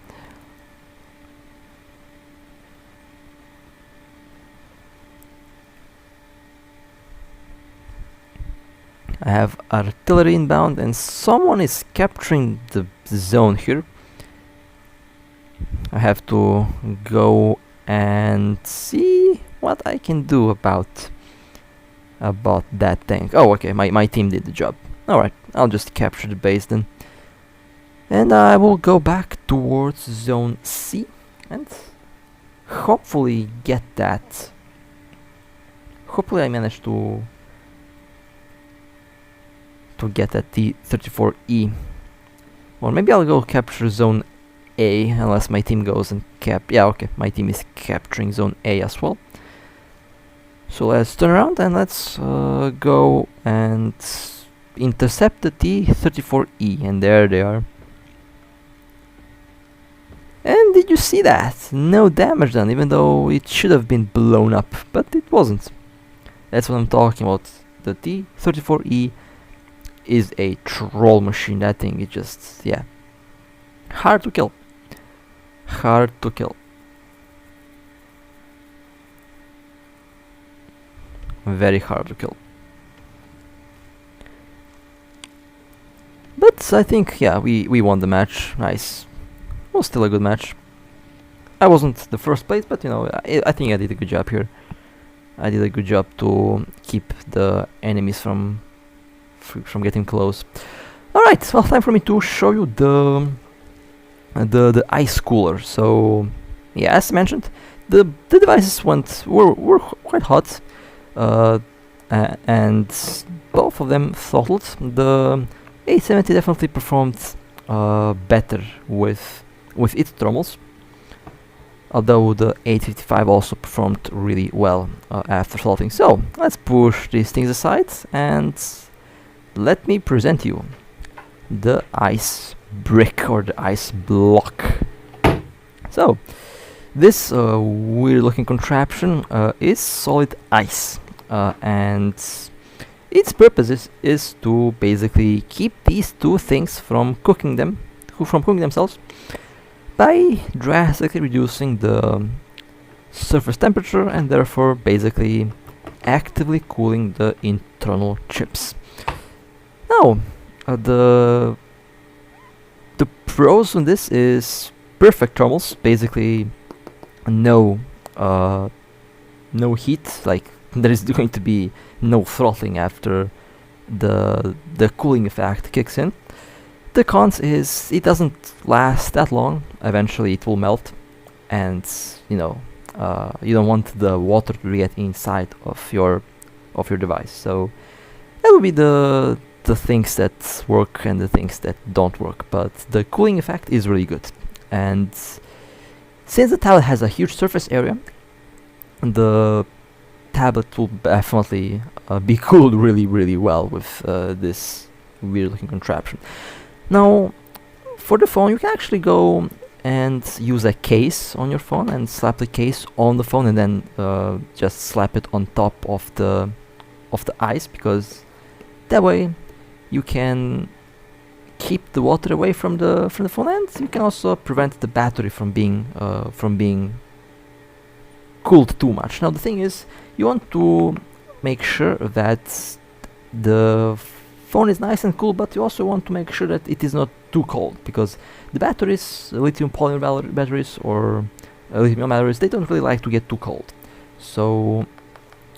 I have artillery inbound, and someone is capturing the zone here. I have to go and see what I can do about that tank. Oh, okay, my team did the job. Alright, I'll just capture the base then. And I will go back towards zone C and hopefully get that. Hopefully I manage to get that T-34E. Or maybe I'll go capture zone A, unless my team goes and yeah, okay, my team is capturing zone A as well. So let's turn around and let's go and intercept the T-34E, and there they are. And did you see that? No damage done, even though it should have been blown up, but it wasn't. That's what I'm talking about. The T-34E is a troll machine. That thing is just, yeah, hard to kill. Hard to kill. Very hard to kill. But I think, yeah, we won the match. Nice. It was still a good match. I wasn't the first place, but you know, I think I did a good job here. I did a good job to keep the enemies from getting close. Alright, well, time for me to show you the ice cooler. So yeah, as mentioned, the devices were quite hot, and both of them throttled. The A70 definitely performed better with its thermals, although the 855 also performed really well after throttling. So let's push these things aside and let me present you the ice brick, or the ice block. So this weird looking contraption is solid ice, and its purpose is to basically keep these two things from cooking themselves by drastically reducing the surface temperature, and therefore basically actively cooling the internal chips. Now, the pros on this is perfect thermals, basically no heat, like there is going to be no throttling after the cooling effect kicks in. The cons is it doesn't last that long. Eventually it will melt, and you know, you don't want the water to get inside of your device. So that would be the things that work and the things that don't work, but the cooling effect is really good. And since the tablet has a huge surface area, the tablet will definitely be cooled really well with this weird looking contraption. Now for the phone, you can actually go and use a case on your phone and slap the case on the phone, and then just slap it on top of the ice, because that way you can keep the water away from the phone, and you can also prevent the battery from being cooled too much. Now the thing is, you want to make sure that the phone is nice and cool, but you also want to make sure that it is not too cold, because the batteries, lithium polymer batteries or lithium batteries, they don't really like to get too cold. So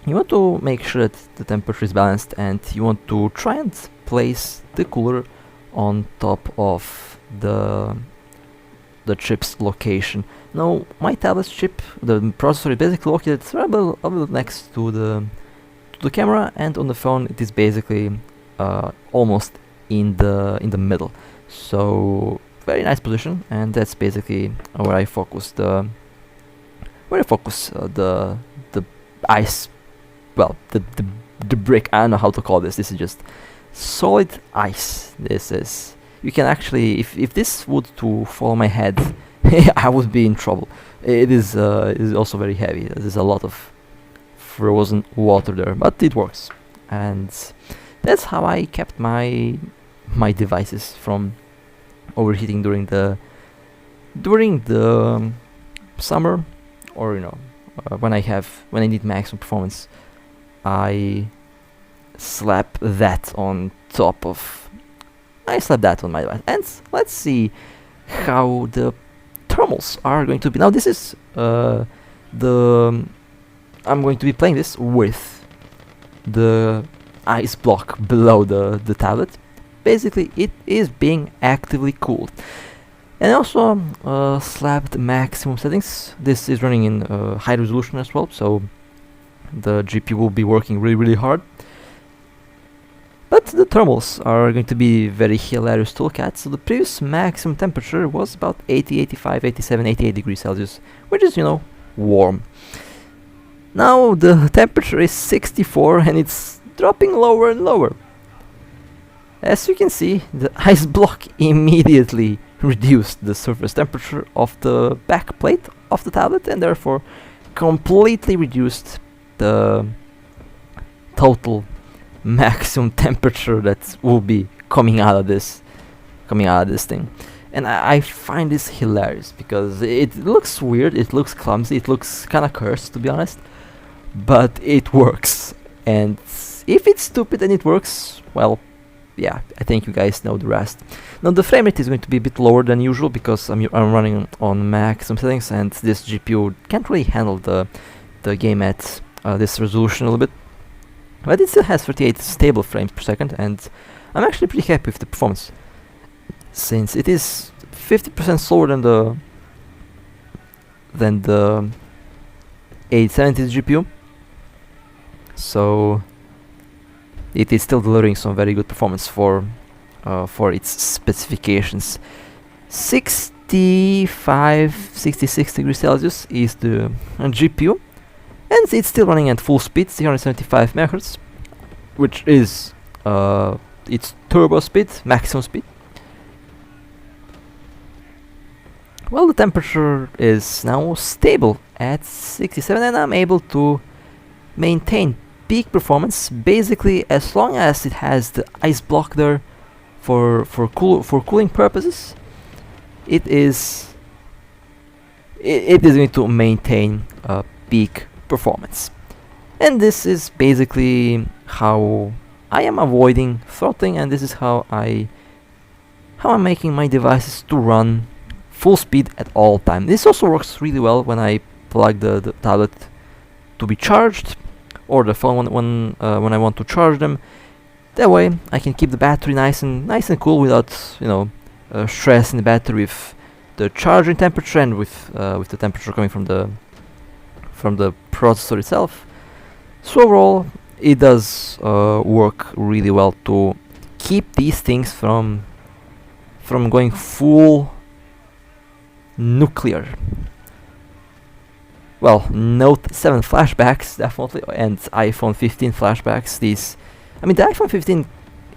you want to make sure that the temperature is balanced, and you want to try and place the cooler on top of the the chip's location. Now my tablet's chip, the processor is basically located a little next to the camera, and on the phone it is basically almost in the middle. So very nice position, and that's basically where I focus the ice, well, the brick. I don't know how to call this. This is just solid ice. This is, you can actually, if this would to fall on my head, I would be in trouble. It is also very heavy. There's a lot of frozen water there, but it works, and that's how I kept my devices from overheating during the summer, or when I need maximum performance. I slap that on my device, and let's see how the thermals are going to be. Now this is I'm going to be playing this with the IceBlock below the tablet. Basically it is being actively cooled, and also slapped maximum settings. This is running in high resolution as well, so the GPU will be working really hard. But the thermals are going to be very hilarious to look at. So the previous maximum temperature was about 80, 85, 87, 88 degrees Celsius, which is, warm. Now the temperature is 64, and it's dropping lower and lower. As you can see, the IceBlock immediately reduced the surface temperature of the back plate of the tablet, and therefore completely reduced the total maximum temperature that will be coming out of this thing. And I find this hilarious because it looks weird, it looks clumsy, it looks kinda cursed, to be honest, but it works. And if it's stupid and it works, well, yeah, I think you guys know the rest. Now the frame rate is going to be a bit lower than usual because I'm running on maximum settings, and this GPU can't really handle the game at this resolution a little bit. But it still has 38 stable frames per second, and I'm actually pretty happy with the performance, since it is 50% slower than the 870 GPU. So it is still delivering some very good performance for its specifications. 65, 66 degrees Celsius is the GPU, and it's still running at full speed, 375 MHz, which is its turbo speed, maximum speed. Well, the temperature is now stable at 67, and I'm able to maintain peak performance basically as long as it has the IceBlock there for cooling purposes. It is going to maintain peak performance, and this is basically how I am avoiding throttling, and this is how I'm making my devices to run full speed at all time. This also works really well when I plug the tablet to be charged, or the phone when I want to charge them. That way I can keep the battery nice and cool without stressing the battery with the charging temperature and with the temperature coming from the processor itself. So overall, it does work really well to keep these things from going full nuclear. Well, Note 7 flashbacks definitely, and iPhone 15 flashbacks. The iPhone 15,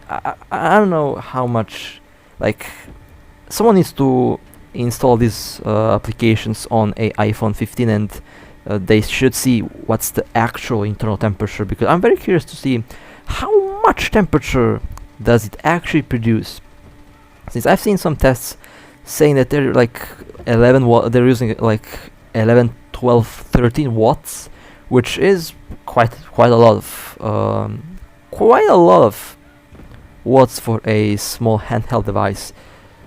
I don't know how much, like, someone needs to install these applications on a iPhone 15, and they should see what's the actual internal temperature, because I'm very curious to see how much temperature does it actually produce. Since I've seen some tests saying that they're like 11 they're using like 11, 12, 13 watts, which is quite a lot of watts for a small handheld device.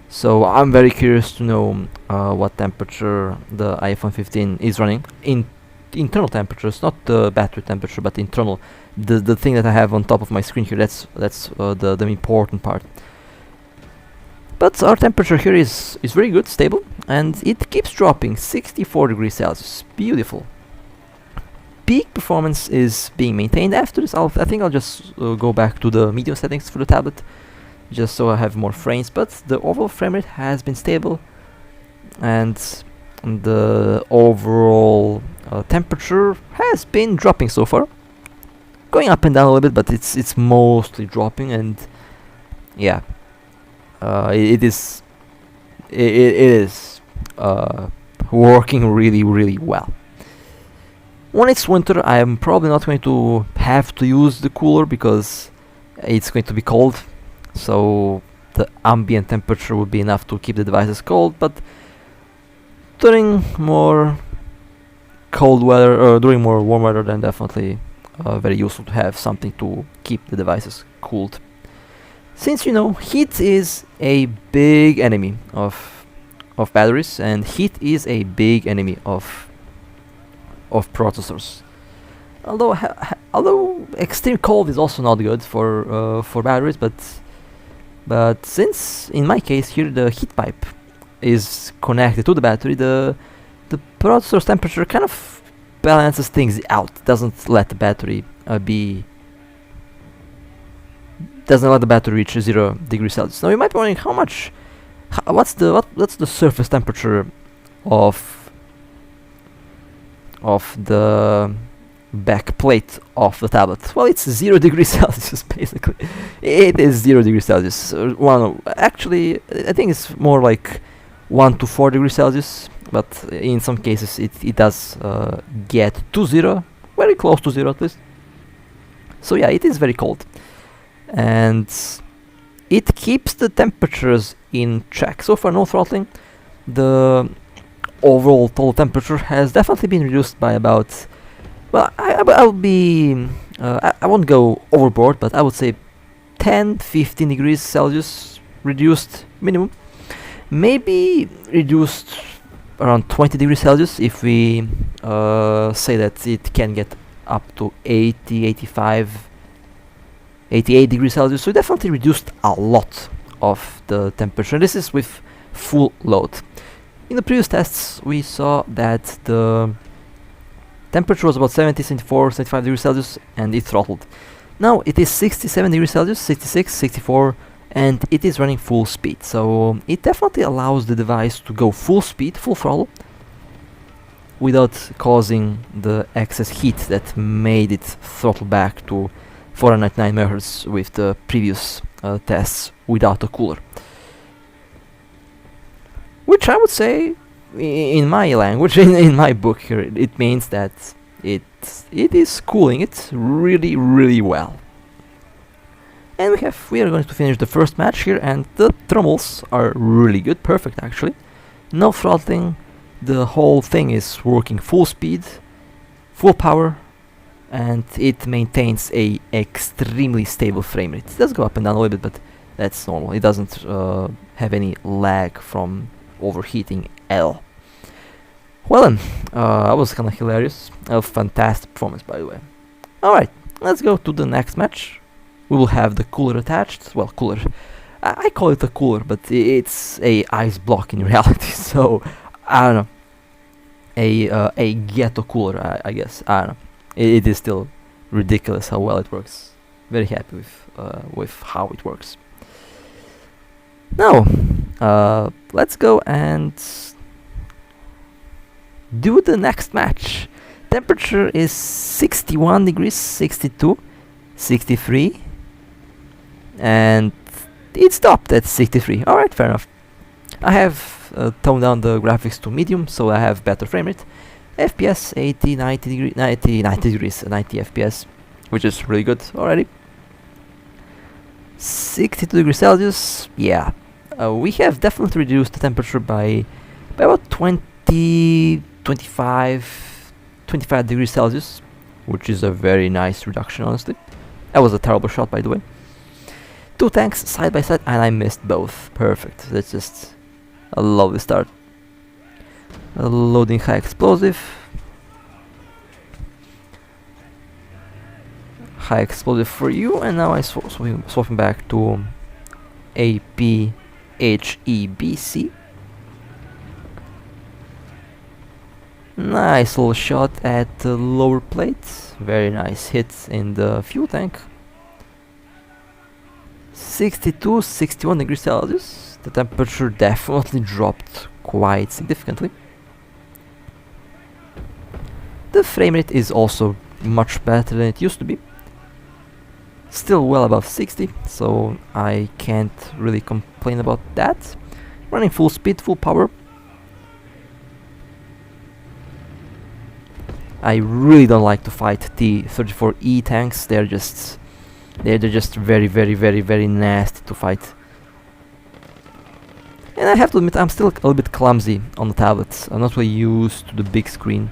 So I'm very curious to know what temperature the iPhone 15 is running in internal temperatures, not the battery temperature, but internal, the thing that I have on top of my screen here. That's the important part. But our temperature here is very good, stable, and it keeps dropping 64 degrees Celsius. Beautiful. Peak performance is being maintained. After this, I think I'll just go back to the medium settings for the tablet, just so I have more frames, but the overall frame rate has been stable, and the overall temperature has been dropping so far, going up and down a little bit, but it's mostly dropping. And yeah, it is working really well. When it's winter, I am probably not going to have to use the cooler because it's going to be cold, so the ambient temperature would be enough to keep the devices cold. But during more cold weather, or during more warm weather, then definitely very useful to have something to keep the devices cooled. Since you know, heat is a big enemy of batteries, and heat is a big enemy of processors. Although extreme cold is also not good for batteries, but since in my case here the heat pipe is connected to the battery, the processor's temperature kind of balances things out. Doesn't let the battery reach 0 degrees Celsius. Now you might be wondering what's the surface temperature of the back plate of the tablet. Well, it's 0 degrees Celsius basically. It is 0 degrees Celsius. Actually, I think it's more like 1 to 4 degrees Celsius, but in some cases it does get to 0, very close to 0 at least. So yeah, it is very cold, and it keeps the temperatures in check. So for no throttling, the overall total temperature has definitely been reduced by about, well, I won't go overboard, but I would say 10-15 degrees Celsius reduced minimum. Maybe reduced around 20 degrees Celsius if we say that it can get up to 80, 85, 88 degrees Celsius. So it definitely reduced a lot of the temperature. This is with full load. In the previous tests, we saw that the temperature was about 70, 74, 75 degrees Celsius, and it throttled. Now it is 67 degrees Celsius, 66, 64, and it is running full speed. So it definitely allows the device to go full speed, full throttle, without causing the excess heat that made it throttle back to 499 MHz with the previous tests without a cooler. Which I would say, in my language, in my book here, it means that it is cooling it really well. And we are going to finish the first match here, and the thermals are really good, perfect actually. No throttling, the whole thing is working full speed, full power, and it maintains a extremely stable frame rate. It does go up and down a little bit, but that's normal. It doesn't have any lag from overheating at all. Well then, that was kind of hilarious. A fantastic performance, by the way. Alright, let's go to the next match. We will have the cooler attached. Well, cooler. I call it a cooler, but it's a IceBlock in reality. So I don't know. A ghetto cooler, I guess. I don't know. It is still ridiculous how well it works. Very happy with how it works. Now, let's go and do the next match. Temperature is 61 degrees, 62, 63, and it stopped at 63. Alright, fair enough. I have toned down the graphics to medium, so I have better frame rate. FPS 80, 90 degrees, 90 FPS, which is really good already. 62 degrees Celsius, yeah. We have definitely reduced the temperature by about 25 degrees Celsius, which is a very nice reduction, honestly. That was a terrible shot, by the way. Two tanks side by side, and I missed both. Perfect. That's just a lovely start. Loading high explosive. High explosive for you, and now I swapping back to APHEBC. Nice little shot at the lower plate. Very nice hit in the fuel tank. 62, 61 degrees Celsius. The temperature definitely dropped quite significantly. The frame rate is also much better than it used to be. Still well above 60, so I can't really complain about that. Running full speed, full power. I really don't like to fight T-34E tanks. They're just very, very, very, very nasty to fight. And I have to admit, I'm still a little bit clumsy on the tablets. I'm not really used to the big screen,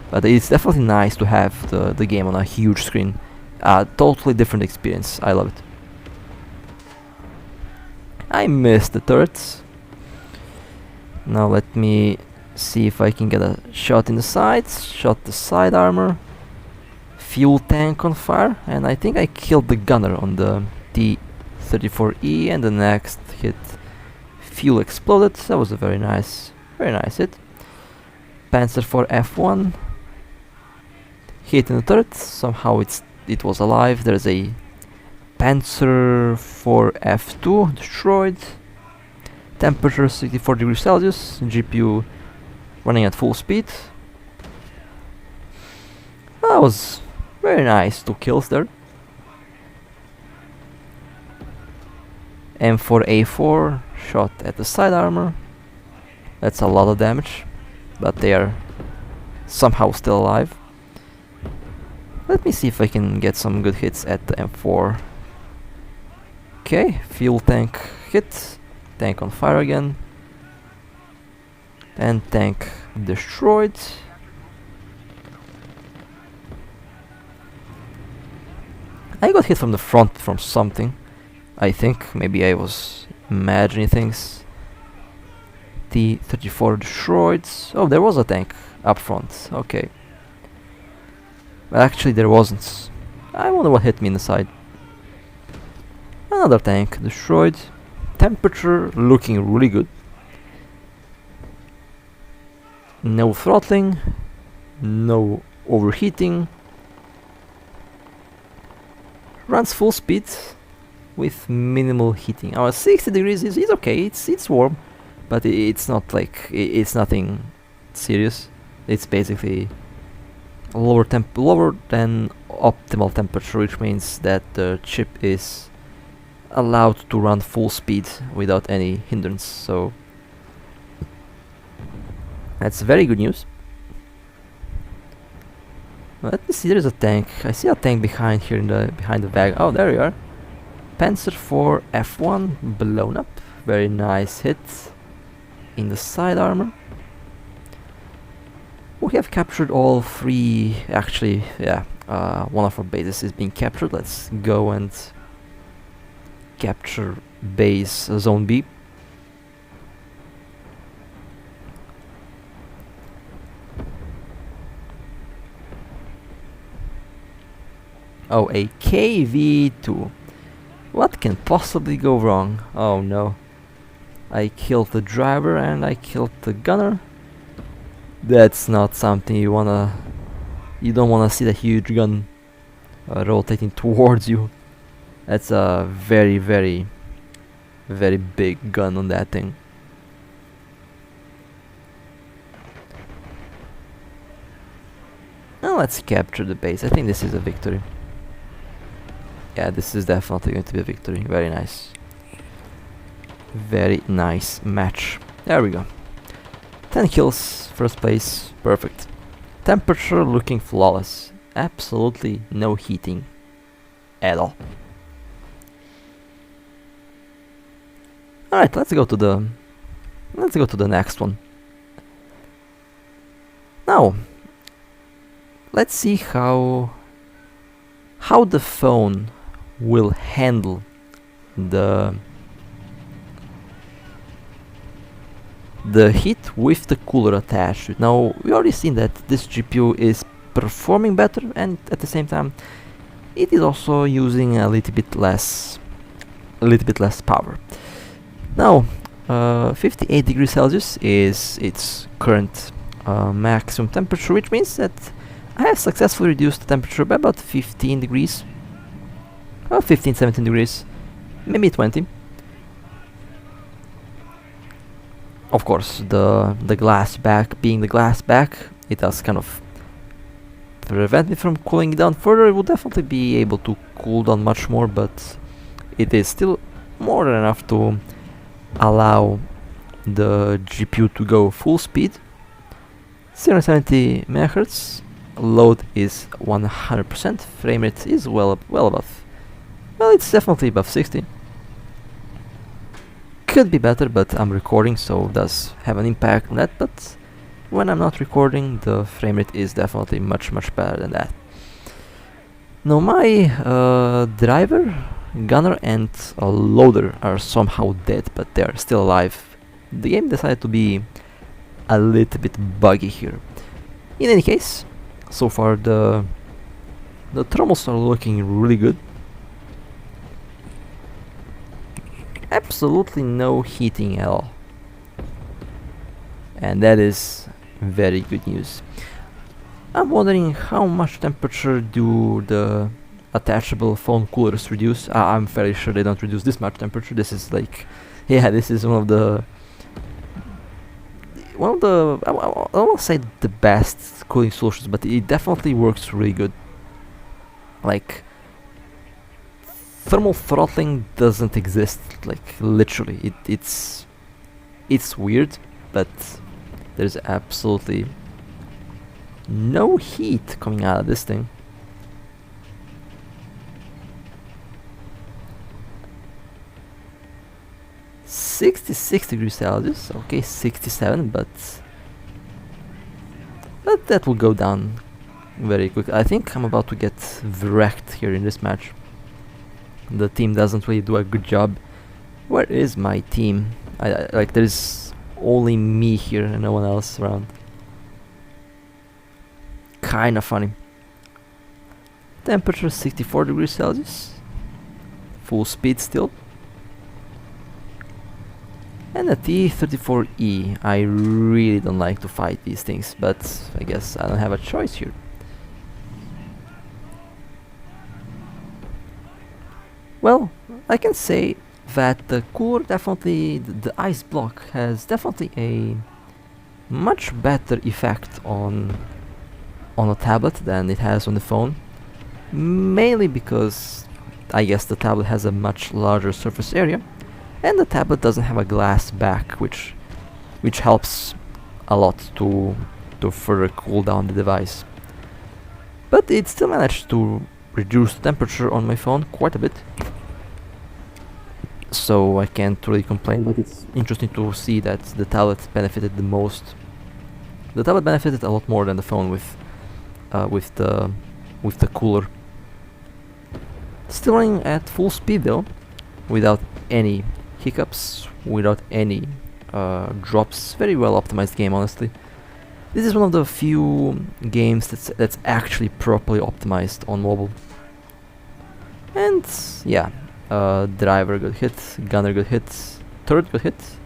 but it's definitely nice to have the game on a huge screen. Totally different experience. I love it. I missed the turrets. Now let me see if I can get a shot in the sides. Shot the side armor. Fuel tank on fire, and I think I killed the gunner on the T-34E, and the next hit fuel exploded. That was a very nice hit. Panzer IV F1 hit in the turret. Somehow it was alive. There's a Panzer IV F2 destroyed. Temperature 64 degrees Celsius. GPU running at full speed. That was very nice. 2 kills there. M4A4 shot at the side armor. That's a lot of damage, but they are somehow still alive. Let me see if I can get some good hits at the M4. Okay, fuel tank hit. Tank on fire again. And tank destroyed. I got hit from the front from something. I think maybe I was imagining things. T-34 destroyed. Oh, there was a tank up front. Okay. But actually there wasn't. I wonder what hit me in the side. Another tank destroyed. Temperature looking really good. No throttling. No overheating. Runs full speed with minimal heating. 60 degrees is okay. It's warm, but it's not like it's nothing serious. It's basically lower than optimal temperature, which means that the chip is allowed to run full speed without any hindrance. So that's very good news. Let me see, there's a tank. I see a tank behind here behind the wagon. Oh, there you are. Panzer IV F1 blown up. Very nice hit in the side armor. We have captured all 3. Actually, yeah, one of our bases is being captured. Let's go and capture base zone B. Oh, a KV-2. What can possibly go wrong? Oh no. I killed the driver and I killed the gunner. That's not something you don't wanna see the huge gun rotating towards you. That's a very, very, very big gun on that thing. Now let's capture the base. I think this is a victory. Yeah, this is definitely going to be a victory. Very nice. Very nice match. There we go. 10 kills, first place, perfect. Temperature looking flawless. Absolutely no heating at all. Alright, let's go to the next one. Now, let's see how the phone will handle the heat with the cooler attached. Now we already seen that this GPU is performing better, and at the same time it is also using a little bit less power. Now 58 degrees Celsius is its current maximum temperature, which means that I have successfully reduced the temperature by about 15 degrees. 15, 17 degrees, maybe 20. Of course, the glass back, being the glass back, it does kind of prevent me from cooling down further. It will definitely be able to cool down much more, but it is still more than enough to allow the GPU to go full speed. 070 MHz, load is 100%, frame rate is well above. Well, it's definitely above 60. Could be better, but I'm recording, so it does have an impact on that. But when I'm not recording, the frame rate is definitely much better than that. Now my driver, gunner and loader are somehow dead, but they are still alive. The game decided to be a little bit buggy here. In any case, so far the thermals are looking really good. Absolutely no heating at all, and that is very good news. I'm wondering how much temperature do the attachable phone coolers reduce. I'm fairly sure they don't reduce this much temperature. This is like, yeah, this is one of the I won't say the best cooling solutions, but it definitely works really good. Like, thermal throttling doesn't exist, like literally. It's weird, but there's absolutely no heat coming out of this thing. -66 degrees Celsius, okay, 67, but that will go down very quick. I think I'm about to get wrecked here in this match. The team doesn't really do a good job. Where is my team? Like, there's only me here and no one else around. Kinda funny. Temperature 64 degrees Celsius. Full speed still. And a T-34E. I really don't like to fight these things, but I guess I don't have a choice here. Well, I can say that the cooler definitely, the IceBlock has definitely a much better effect on a tablet than it has on the phone. Mainly because I guess the tablet has a much larger surface area, and the tablet doesn't have a glass back, which helps a lot to further cool down the device. But it still managed to reduce the temperature on my phone quite a bit, so I can't really complain. But it's interesting to see that the tablet benefited the most. The tablet benefited a lot more than the phone with the cooler. Still running at full speed though, without any hiccups, without any drops. Very well optimized game, honestly. This is one of the few games that's actually properly optimized on mobile. And yeah, driver got hit, gunner got hit, turret got hit,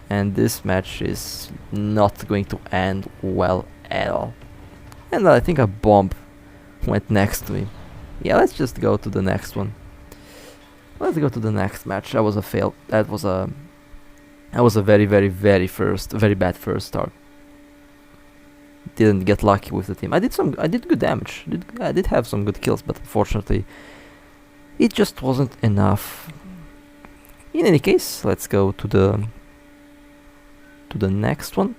and this match is not going to end well at all. And I think a bomb went next to me. Yeah, let's just go to the next one. Let's go to the next match. That was a fail. That was a very bad first start. Didn't get lucky with the team. I did good damage. I did have some good kills, but unfortunately it just wasn't enough. In any case, let's go to the next one.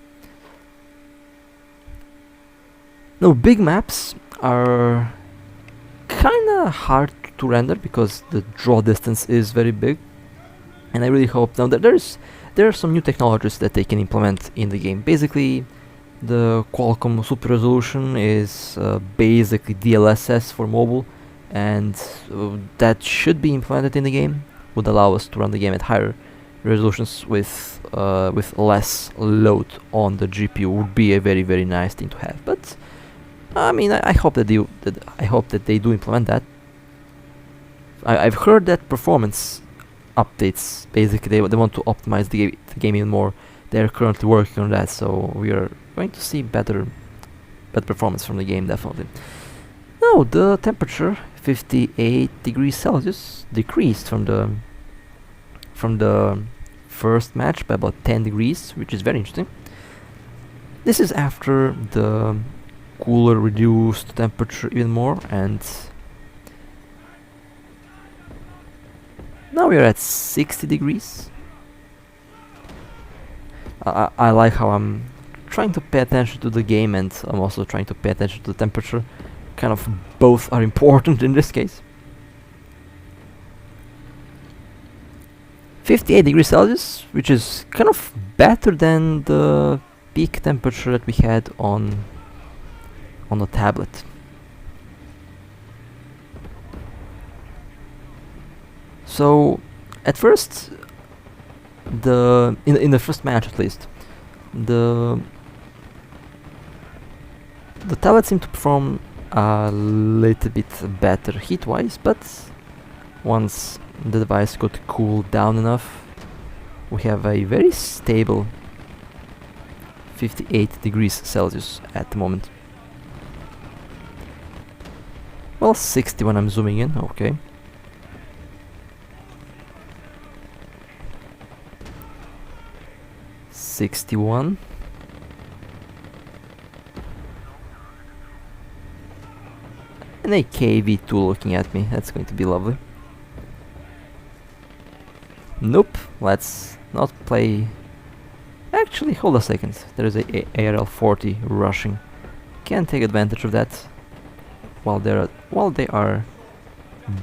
Now, big maps are kinda hard to render because the draw distance is very big, and I really hope now that there are some new technologies that they can implement in the game. Basically, the Qualcomm Super Resolution is basically DLSS for mobile, and that should be implemented in the game. Would allow us to run the game at higher resolutions with less load on the GPU. Would be a very nice thing to have. But I mean, I hope that they do implement that. I've heard that performance updates, basically they want to optimize the game even more. They're currently working on that, so we are going to see better performance from the game, definitely. No, the temperature 58 degrees Celsius decreased from the first match by about 10 degrees, which is very interesting. This is after the cooler reduced temperature even more, and now we are at 60 degrees. I like how I'm trying to pay attention to the game, and I'm also trying to pay attention to the temperature. Kind of both are important in this case. 58 degrees Celsius, which is kind of better than the peak temperature that we had on the tablet. So at first, in the first match at least, the tablet seemed to perform a little bit better heat-wise, but once the device got cooled down enough, we have a very stable 58 degrees Celsius at the moment. Well, 60 when I'm zooming in, okay. $61. And a KV2 looking at me, that's going to be lovely. Nope, let's not play. Actually, hold a second, there is a ARL-40 rushing. Can take advantage of that while they are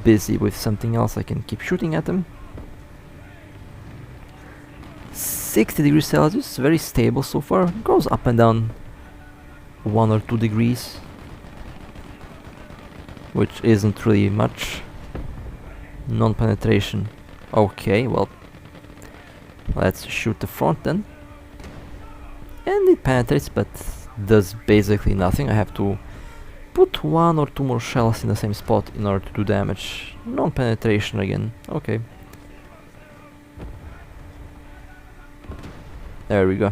busy with something else. I can keep shooting at them. 60 degrees Celsius, very stable so far. Goes up and down 1 or 2 degrees, which isn't really much. Non-penetration. Okay, well, let's shoot the front then. And it penetrates, but does basically nothing. I have to put 1 or 2 more shells in the same spot in order to do damage. Non-penetration again. Okay. There we go.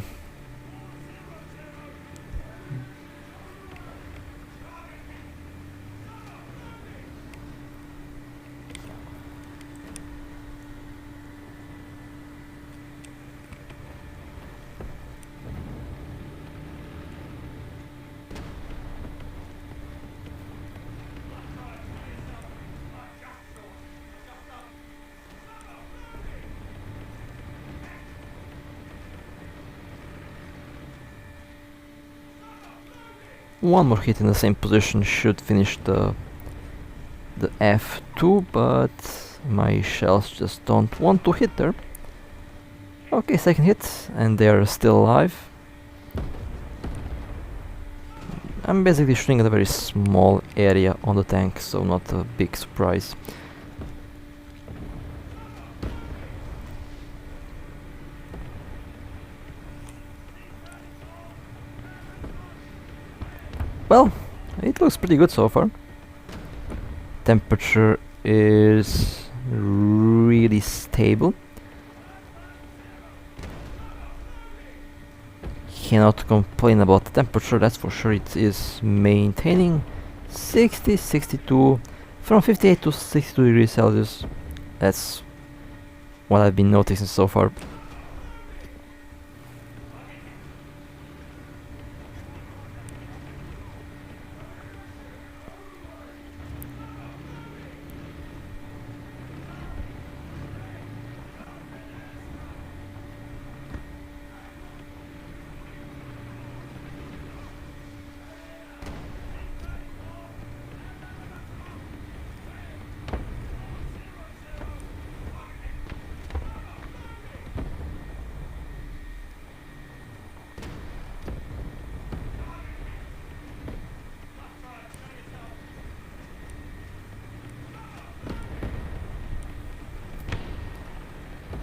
One more hit in the same position should finish the F2, but my shells just don't want to hit there. Okay, second hit, and they are still alive. I'm basically shooting at a very small area on the tank, so not a big surprise. Well, it looks pretty good so far. Temperature is really stable. Cannot complain about the temperature, that's for sure. It is maintaining 60, 62, from 58 to 62 degrees Celsius. That's what I've been noticing so far.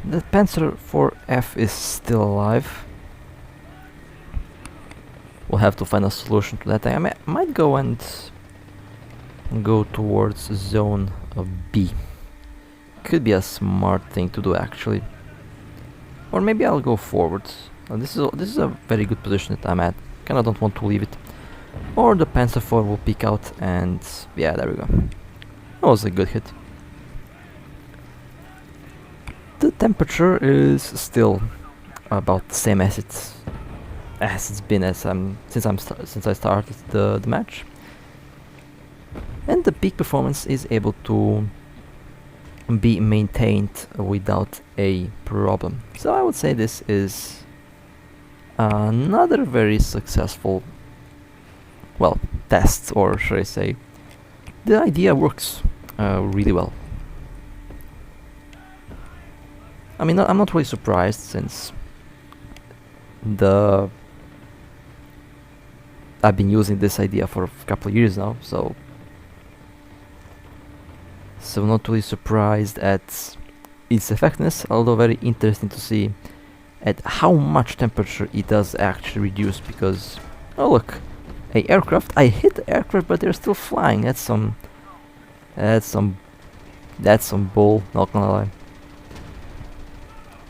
The Panzer IV is still alive. We'll have to find a solution to that. I might go and go towards zone B. Could be a smart thing to do actually. Or maybe I'll go forward. This is a very good position that I'm at kinda don't want to leave it. Or the Panzer IV will peek out, and yeah, there we go. That was a good hit. The temperature is still about the same as it's been since I started the match, and the peak performance is able to be maintained without a problem. So I would say this is another very successful, well, test, or should I say, the idea works really well. I mean, I'm not really surprised, since I've been using this idea for a couple of years now, so not really surprised at its effectiveness, although very interesting to see at how much temperature it does actually reduce, because, oh look, I hit the aircraft but they're still flying. That's some bull, not gonna lie.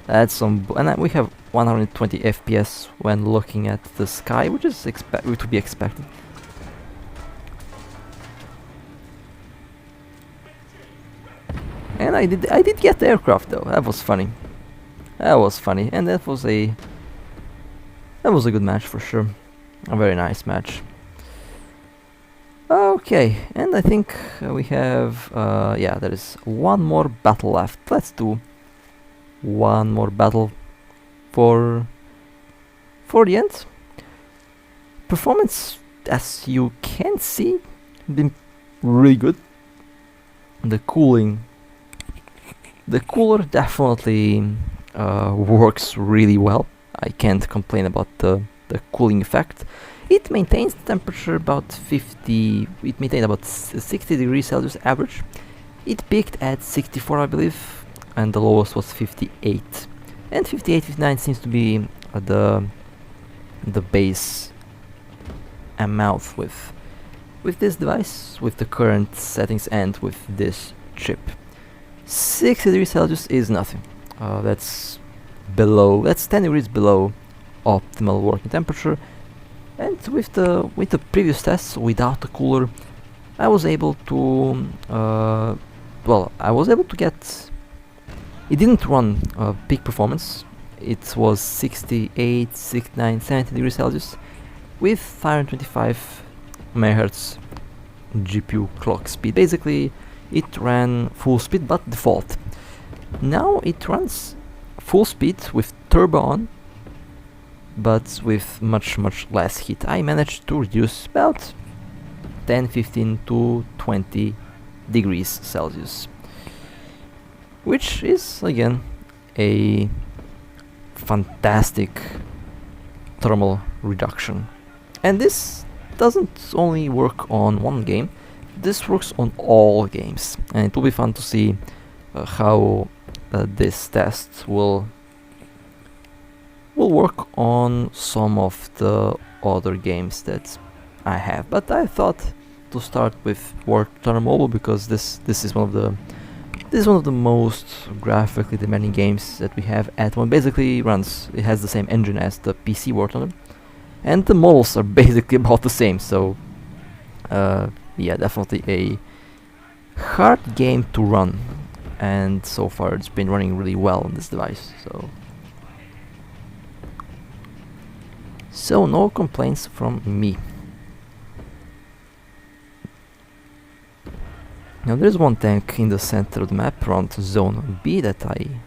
And we have 120 FPS when looking at the sky, which is to be expected. And I did get the aircraft though. That was funny. And that was a good match for sure. A very nice match. Okay, and I think we have yeah, there is one more battle left. Let's do one more battle for the end. Performance, as you can see, been really good. The cooler definitely works really well. I can't complain about the cooling effect. It maintains the temperature about 50. It maintained about 60 degrees Celsius average. It peaked at 64, I believe, and the lowest was 58. And 58, 59 seems to be the base amount with this device, with the current settings, and with this chip. 60 degrees Celsius is nothing. That's 10 degrees below optimal working temperature. And with the previous tests without the cooler, I was able to get. It didn't run peak performance. It was 68, 69, 70 degrees Celsius with 525 MHz GPU clock speed. Basically, it ran full speed but default. Now it runs full speed with turbo on, but with much less heat. I managed to reduce about 10, 15 to 20 degrees Celsius, which is again a fantastic thermal reduction. And this doesn't only work on one game, this works on all games, and it will be fun to see how this test will work on some of the other games that I have. But I thought to start with War Thunder Mobile, because this is one of the most graphically demanding games that we have at one. Basically it has the same engine as the PC War Thunder, and the models are basically about the same, so yeah, definitely a hard game to run, and so far it's been running really well on this device, so no complaints from me. Now there's one tank in the center of the map around zone B that I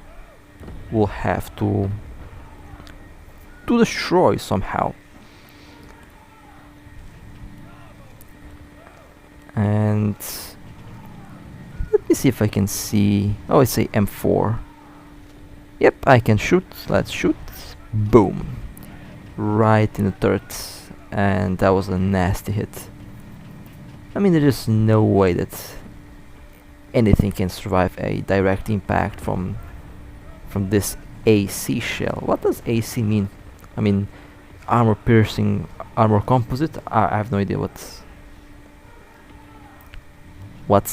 will have to destroy somehow. And let me see if I can see. Oh, it's a M4. Yep, I can shoot. Let's shoot. Boom. Right in the turret. And that was a nasty hit. I mean, there's just no way that anything can survive a direct impact from this AC shell. What does AC mean? I mean, armor piercing, armor composite? I have no idea what's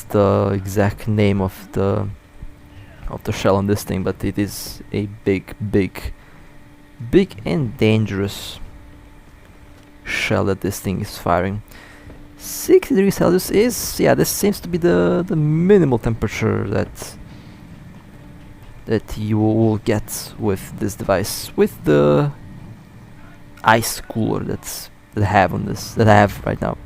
the exact name of the shell on this thing, but it is a big and dangerous shell that this thing is firing. 60 degrees Celsius is, yeah, this seems to be the minimal temperature that you will get with this device, with the ice cooler that I have right now.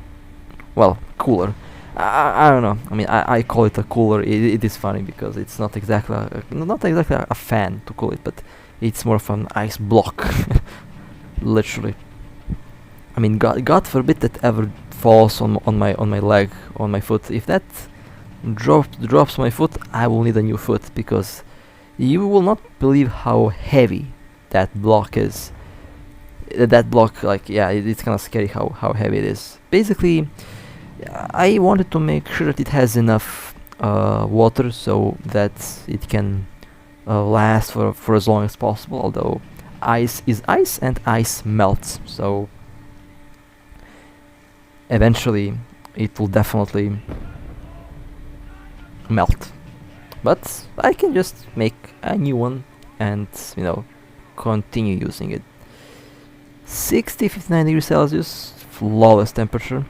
Well, cooler. I don't know. I mean, I call it a cooler. It is funny because it's not exactly a fan to cool it, but it's more of an ice block, literally. I mean, God forbid that ever falls on my leg, on my foot. If that drops my foot, I will need a new foot, because you will not believe how heavy that block is. That block, like, yeah, it's kind of scary how heavy it is. Basically, I wanted to make sure that it has enough water so that it can last for as long as possible, although ice is ice and ice melts, so eventually it will definitely melt. But I can just make a new one and, you know, continue using it. 59 degrees Celsius, flawless temperature.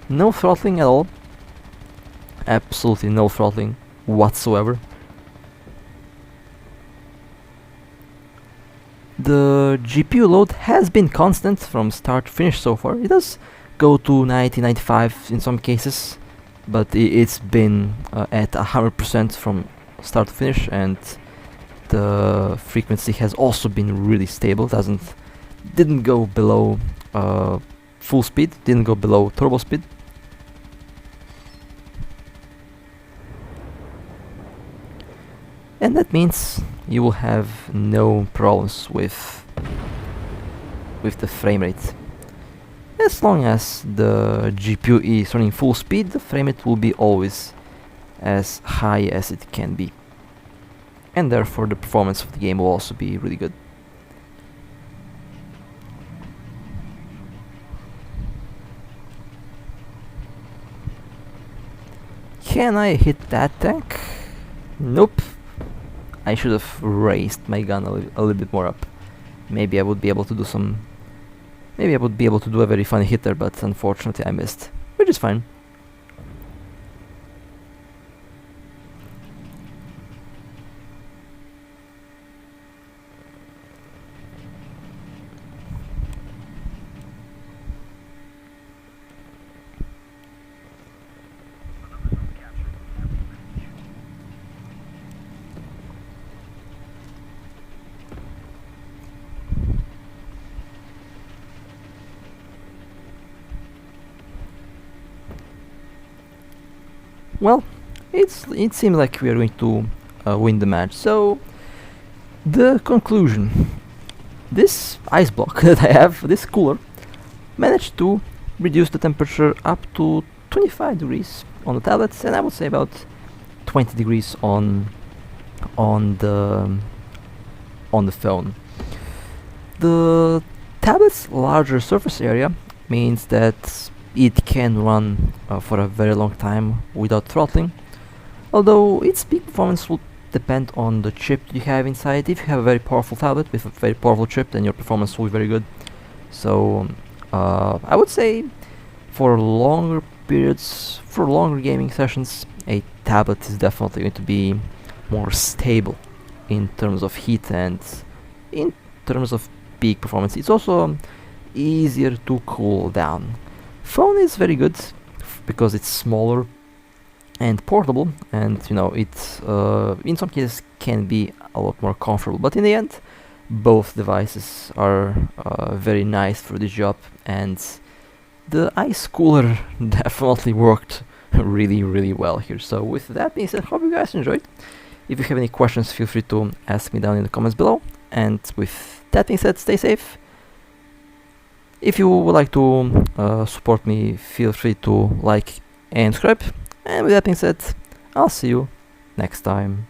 No throttling at all. Absolutely no throttling whatsoever. The GPU load has been constant from start to finish so far. It does go to 90, 95 in some cases, but it's been at 100% from start to finish, and the frequency has also been really stable. Didn't go below full speed, didn't go below turbo speed. And that means you will have no problems with the frame rate. As long as the GPU is running full speed, the frame rate will be always as high as it can be. And therefore the performance of the game will also be really good. Can I hit that tank? Nope. I should have raised my gun a little bit more up. Maybe I would be able to do a very funny hit there, but unfortunately I missed, which is fine. Well, it seems like we are going to win the match. So, the conclusion: this ice block that I have, this cooler, managed to reduce the temperature up to 25 degrees on the tablets, and I would say about 20 degrees on the phone. The tablet's larger surface area means that it can run for a very long time without throttling, although its peak performance will depend on the chip you have inside. If you have a very powerful tablet with a very powerful chip, then your performance will be very good. So I would say for longer periods, for longer gaming sessions, a tablet is definitely going to be more stable in terms of heat and in terms of peak performance. It's also easier to cool down. Phone is very good because it's smaller and portable, and you know, it in some cases can be a lot more comfortable, but in the end both devices are very nice for this job, and the ice cooler definitely worked really well here. So with that being said, hope you guys enjoyed. If you have any questions, feel free to ask me down in the comments below, and with that being said, stay safe. If you would like to support me, feel free to like and subscribe. And with that being said, I'll see you next time.